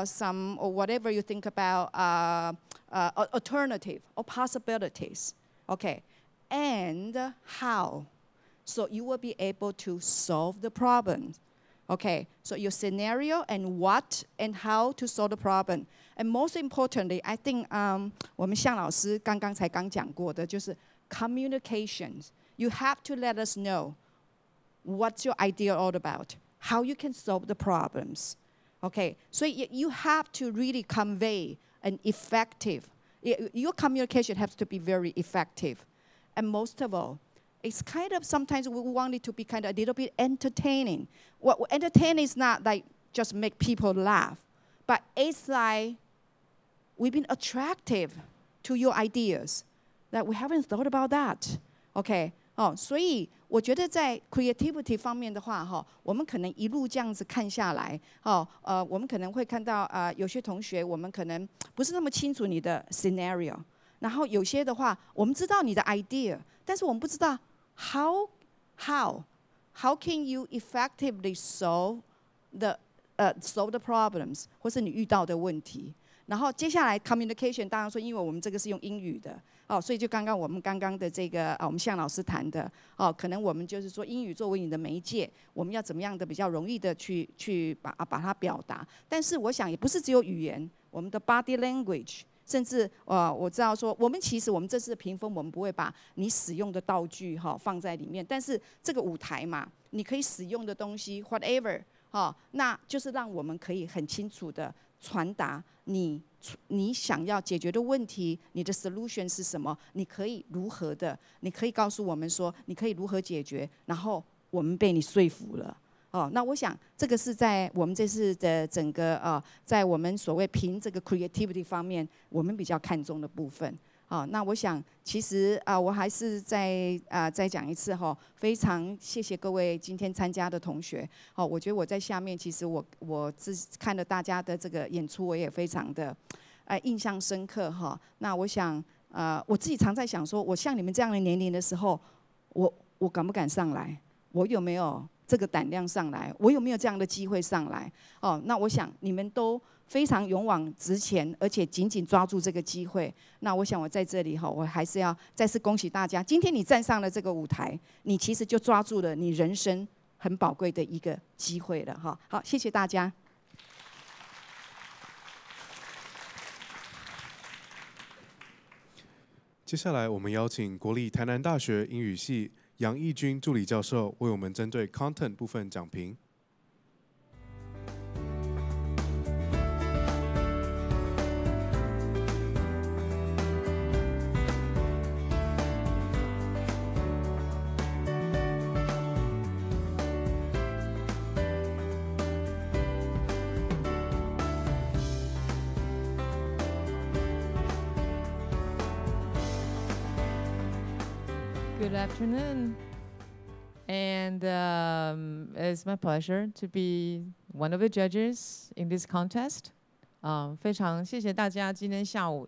some or whatever you think about alternative or possibilities, okay, and how so you will be able to solve the problem. Okay, so your scenario and what and how to solve the problem. And most importantly, I think 我们向老师刚讲过的就是 communications. You have to let us know what's your idea all about, how you can solve the problems. Okay, so you have to really convey an effective, your communication has to be very effective. And most of all, it's kind of, sometimes we want it to be kind of a little bit entertaining. What entertaining is not like just make people laugh, but it's like we've been attractive to your ideas, that we haven't thought about that. Okay, 所以我觉得在 creativity 方面的话，我们可能一路这样子看下来，我们可能会看到有些同学我们可能不是那么清楚你的 scenario， 然后有些的话我们知道你的 idea， 但是我们不知道 how can you effectively solve the problems， 或是你遇到的问题。然后接下来 communication， 当然说，因为我们这个是用英语的，所以就我们刚刚的这个我们向老师谈的，可能我们就是说英语作为你的媒介，我们要怎么样的比较容易的去把它表达。但是我想也不是只有语言，我们的 body language， 甚至我知道说，我们其实我们这次的评分，我们不会把你使用的道具放在里面，但是这个舞台嘛，你可以使用的东西 whatever， 那就是让我们可以很清楚的传达你想要解决的问题，你的 solution 是什么？你可以如何的？你可以告诉我们说，你可以如何解决？然后我们被你说服了。那我想这个是在我们这次的整个在我们所谓评这个 creativity 方面，我们比较看重的部分。那我想其实我还是再讲一次非常谢谢各位今天参加的同学。我觉得我在下面，其实我看了大家的这个演出，我也非常的印象深刻那我想我自己常在想说，我像你们这样的年龄的时候，我敢不敢上来？我有没有这个胆量上来？我有没有这样的机会上来？那我想你们都非常勇往直前，而且紧紧抓住这个机会。那我想我在这里我还是要再次恭喜大家，今天你站上了这个舞台，你其实就抓住了你人生很宝贵的一个机会了好，谢谢大家。接下来我们邀请国立台南大学英语系杨义军助理教授为我们针对 content 部分讲评。Good afternoon, and it's my pleasure to be one of the judges in this contest. 非常谢谢大家今天下午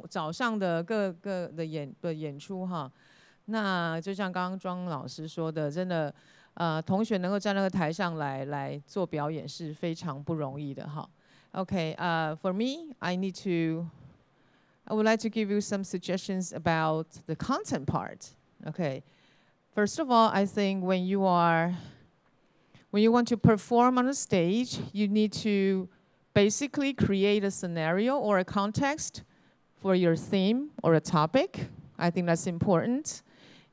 早上的各的演出那就像刚刚庄老师说的，真的同学能够站那个台上来做表演是非常不容易的Okay, for me, I would like to give you some suggestions about the content part. Okay, first of all, I think when you want to perform on a stage, you need to basically create a scenario or a context for your theme or a topic. I think that's important.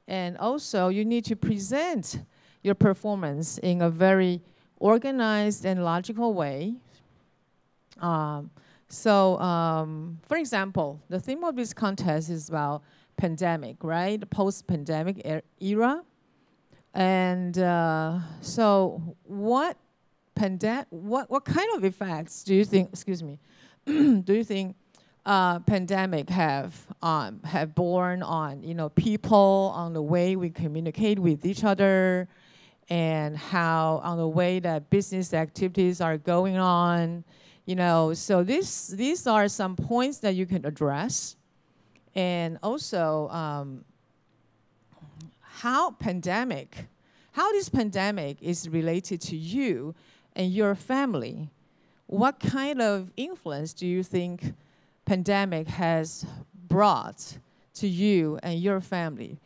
And also, you need to present your performance in a very organized and logical way. For example, the theme of this contest is about pandemic, right? The post-pandemic era. And so what kind of effects do you think, do you think pandemic have borne on, people, on the way we communicate with each other, and how on the way that business activities are going on, so these are some points that you can address. And also, how this pandemic is related to you and your family. What kind of influence do you think pandemic has brought to you and your family?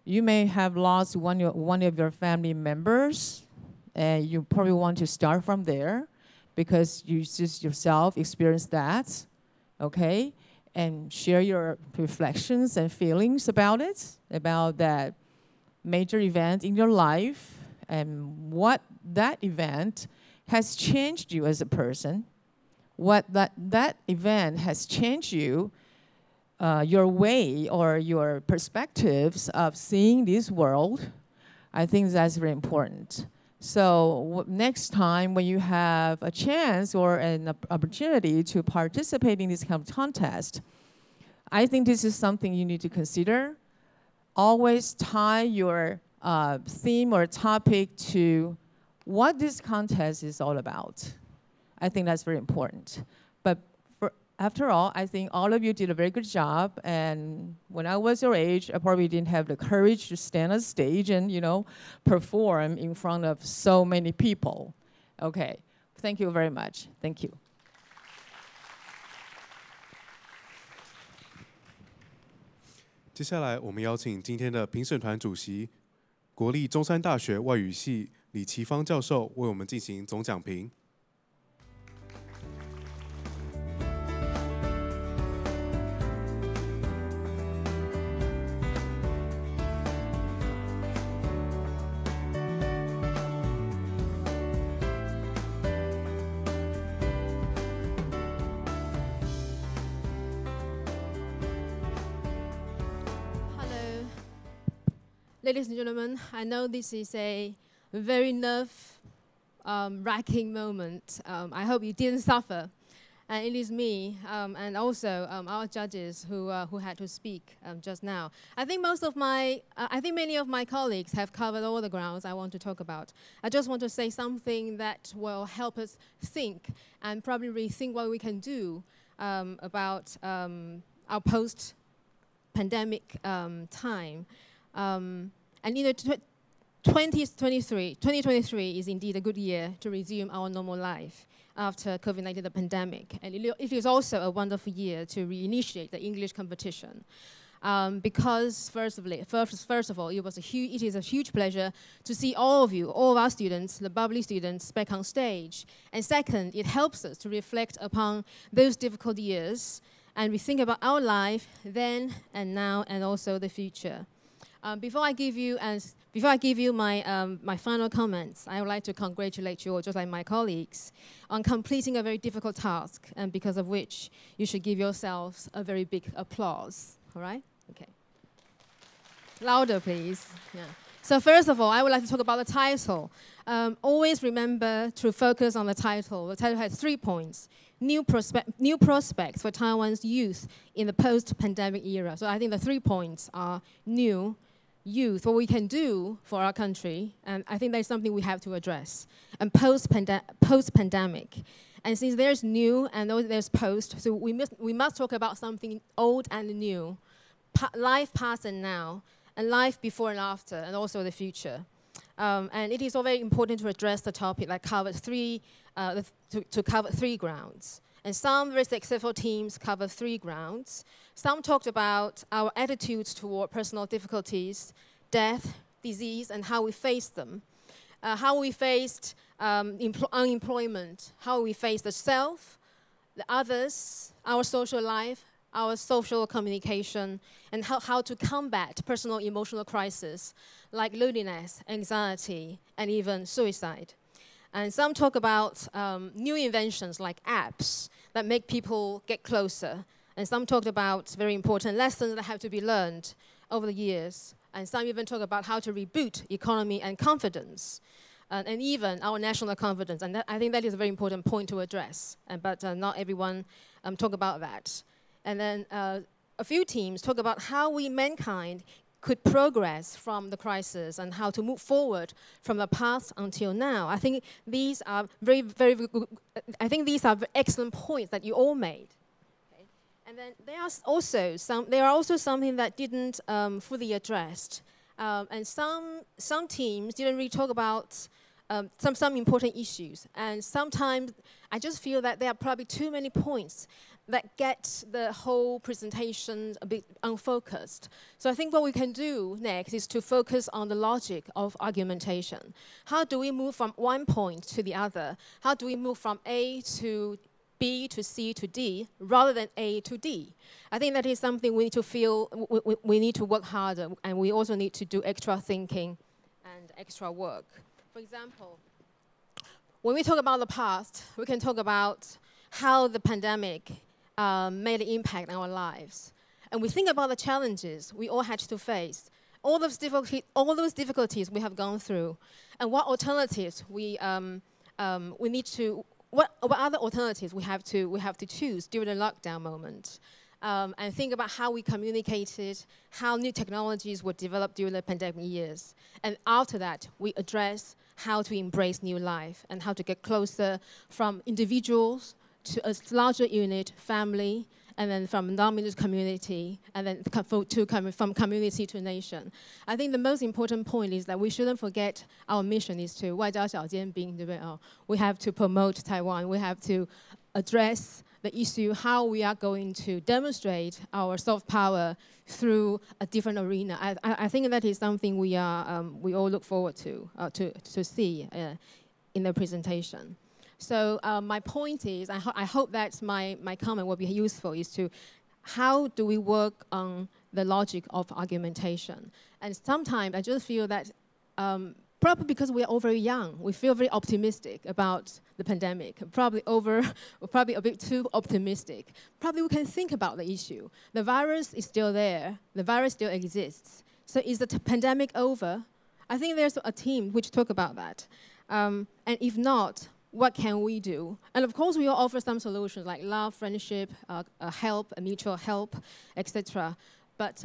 You may have lost one of your family members, and you probably want to start from there because you just yourself experienced that, okay? And share your reflections and feelings about it, about that major event in your life, and what that event has changed you as a person, what that event has changed you, your way or your perspectives of seeing this world. I think that's very important. So next time when you have a chance or an opportunity to participate in this kind of contest, I think this is something you need to consider. Always tie your theme or topic to what this contest is all about. I think that's very important. But after all, I think all of you did a very good job. And when I was your age, I probably didn't have the courage to stand on stage and, perform in front of so many people. Okay, thank you very much. Thank you. 接下来，我们邀请今天的评审团主席、国立中山大学外语系李奇芳教授为我们进行总讲评。Ladies and gentlemen, I know this is a very nerve-wracking moment. I hope you didn't suffer. And it is me and also our judges who had to speak just now. I think many of my colleagues have covered all the grounds I want to talk about. I just want to say something that will help us think and probably rethink what we can do about our post-pandemic time. And 2023 is indeed a good year to resume our normal life after COVID-19, the pandemic. And it is also a wonderful year to reinitiate the English competition. Because first of all, it is a huge pleasure to see all of you, all of our students, the bubbly students, back on stage. And second, it helps us to reflect upon those difficult years and we think about our life then and now and also the future. Before I give you my final comments, I would like to congratulate you all, just like my colleagues, on completing a very difficult task, and because of which you should give yourselves a very big applause. All right? Okay. Louder, please. Yeah. So first of all, I would like to talk about the title. Always remember to focus on the title. The title has 3 points. New prospects for Taiwan's youth in the post-pandemic era. So I think the 3 points are new, youth, what we can do for our country, and I think that's something we have to address, and post-pandemic. And since there's new and there's post, so we must talk about something old and new, life past and now, and life before and after, and also the future. And it is all very important to address the topic that covers to cover 3 grounds. And some very successful teams cover 3 grounds. Some talked about our attitudes toward personal difficulties, death, disease, and how we faced them. How we faced unemployment, how we faced the self, the others, our social life, our social communication, and how to combat personal emotional crises like loneliness, anxiety, and even suicide. And some talk about new inventions like apps that make people get closer. And some talked about very important lessons that have to be learned over the years. And some even talk about how to reboot economy and confidence, and even our national confidence. And I think that is a very important point to address. But not everyone talk about that. And then a few teams talk about how we, mankind, could progress from the crisis and how to move forward from the past until now. I think these are very excellent points that you all made. Okay. And then there are also something that didn't fully addressed. And some teams didn't really talk about some important issues. And sometimes I just feel that there are probably too many points that get the whole presentation a bit unfocused. So I think what we can do next is to focus on the logic of argumentation. How do we move from one point to the other? How do we move from A to B to C to D rather than A to D? I think that is something we need to feel, we need to work harder, and we also need to do extra thinking and extra work. For example, when we talk about the past, we can talk about how the pandemic made an impact on our lives. And we think about the challenges we all had to face, all those difficulties we have gone through, and what alternatives we need to, what other alternatives we have to choose during the lockdown moment. And think about how we communicated, how new technologies were developed during the pandemic years. And after that, we address how to embrace new life and how to get closer from individuals to a larger unit, family, and then from non-minute community, and then from community to nation. I think the most important point is that we shouldn't forget our mission is to 外交小尖兵, 对不对? We have to promote Taiwan. We have to address the issue how we are going to demonstrate our soft power through a different arena. I think that is something we all look forward to see in the presentation. So my point is, I hope that my comment will be useful, is to how do we work on the logic of argumentation. And sometimes I just feel that probably because we are all very young, we feel very optimistic about the pandemic, probably a bit too optimistic. Probably we can think about the issue. The virus is still there, the virus still exists. So is the pandemic over? I think there's a team which talk about that. And if not, what can we do? And of course, we will offer some solutions like love, friendship, help, mutual help, etc. But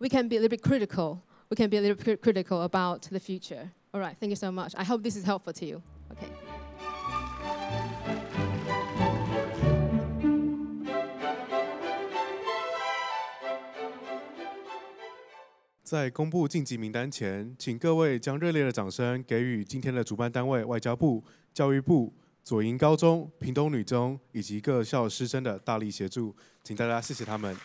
we can be a little bit critical. We can be a little bit critical about the future. All right, thank you so much. I hope this is helpful to you. Okay. 在公布晋级名单前，请各位将热烈的掌声给予今天的主办单位外交部、教育部、左营高中、屏东女中以及各校师生的大力协助，请大家谢谢他们。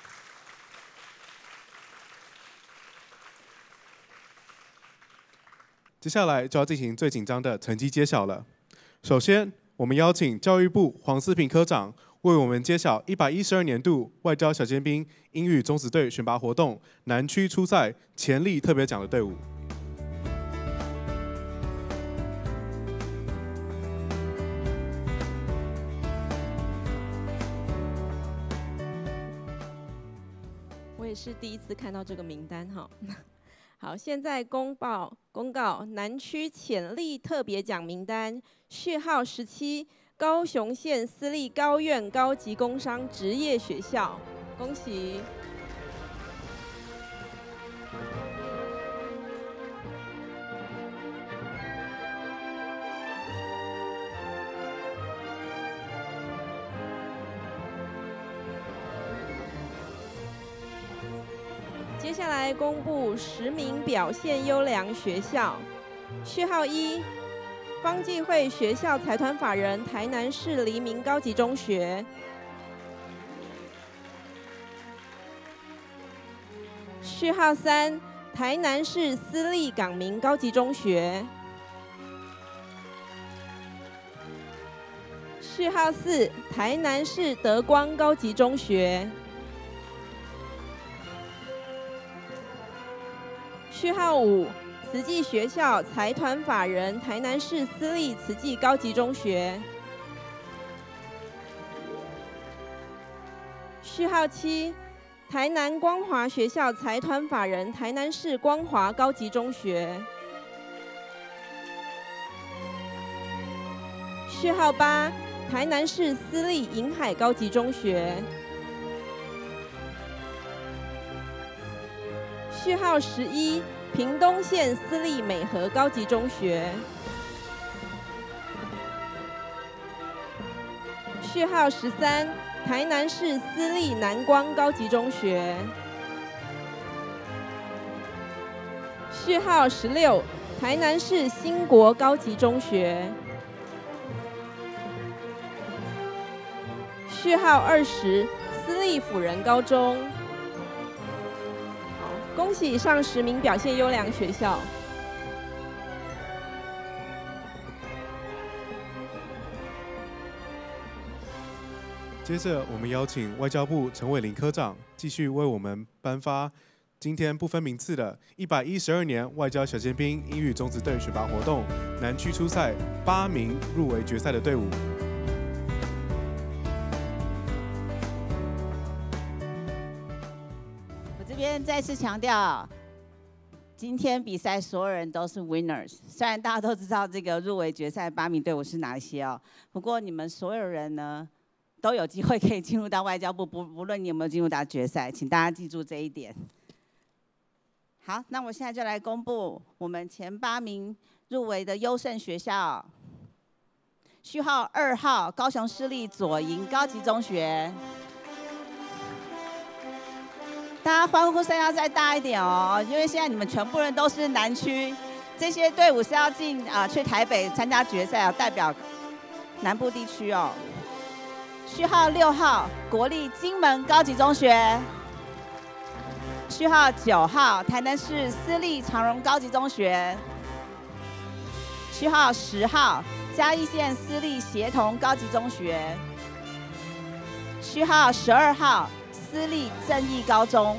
接下来就要进行最紧张的成绩揭晓了。首先，我们邀请教育部黄思平科长为我们揭晓112年度外交小尖兵英语种子队选拔活动南区初赛潜力特别奖的队伍。我也是第一次看到这个名单哈。好，现在公告南区潜力特别奖名单，序号17。 高雄县私立高院高级工商职业学校，恭喜！接下来公布10名表现优良学校，序号1。 方济会学校财团法人台南市黎明高级中学，序号3，台南市私立港民高级中学，序号4，台南市德光高级中学，序号5。 慈济学校财团法人台南市私立慈济高级中学，序号7，台南光华学校财团法人台南市光华高级中学，序号8，台南市私立银海高级中学，序号11。 屏东县私立美和高级中学，序号13，台南市私立南光高级中学，序号16，台南市兴国高级中学，序号20，私立辅仁高中。好，恭喜以上10名表现优良学校。接着，我们邀请外交部陈伟林科长继续为我们颁发今天不分名次的112年外交小尖兵英语种子队选拔活动南区初赛8名入围决赛的队伍。我这边再次强调，今天比赛所有人都是 winners。虽然大家都知道这个入围决赛8名队伍是哪一些哦，不过你们所有人呢，都有机会可以进入到外交部，不论你有没有进入到决赛，请大家记住这一点。好，那我现在就来公布我们前8名入围的优胜学校。序号2号，高雄市立左营高级中学。大家欢呼声要再大一点哦，因为现在你们全部人都是南区，这些队伍是要去台北参加决赛，代表南部地区哦。序号6号，国立金门高级中学。序号9号，台南市私立长荣高级中学。序号10号，嘉义县私立协同高级中学。序号12号，私立正义高中。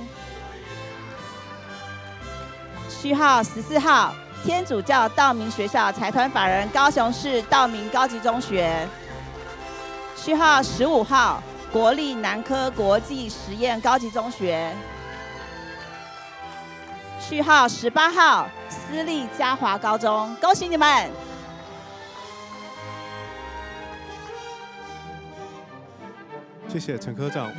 序号14号，天主教道明学校财团法人高雄市道明高级中学。序号15号，国立南科国际实验高级中学。序号18号，私立嘉华高中，恭喜你们！谢谢陈科长。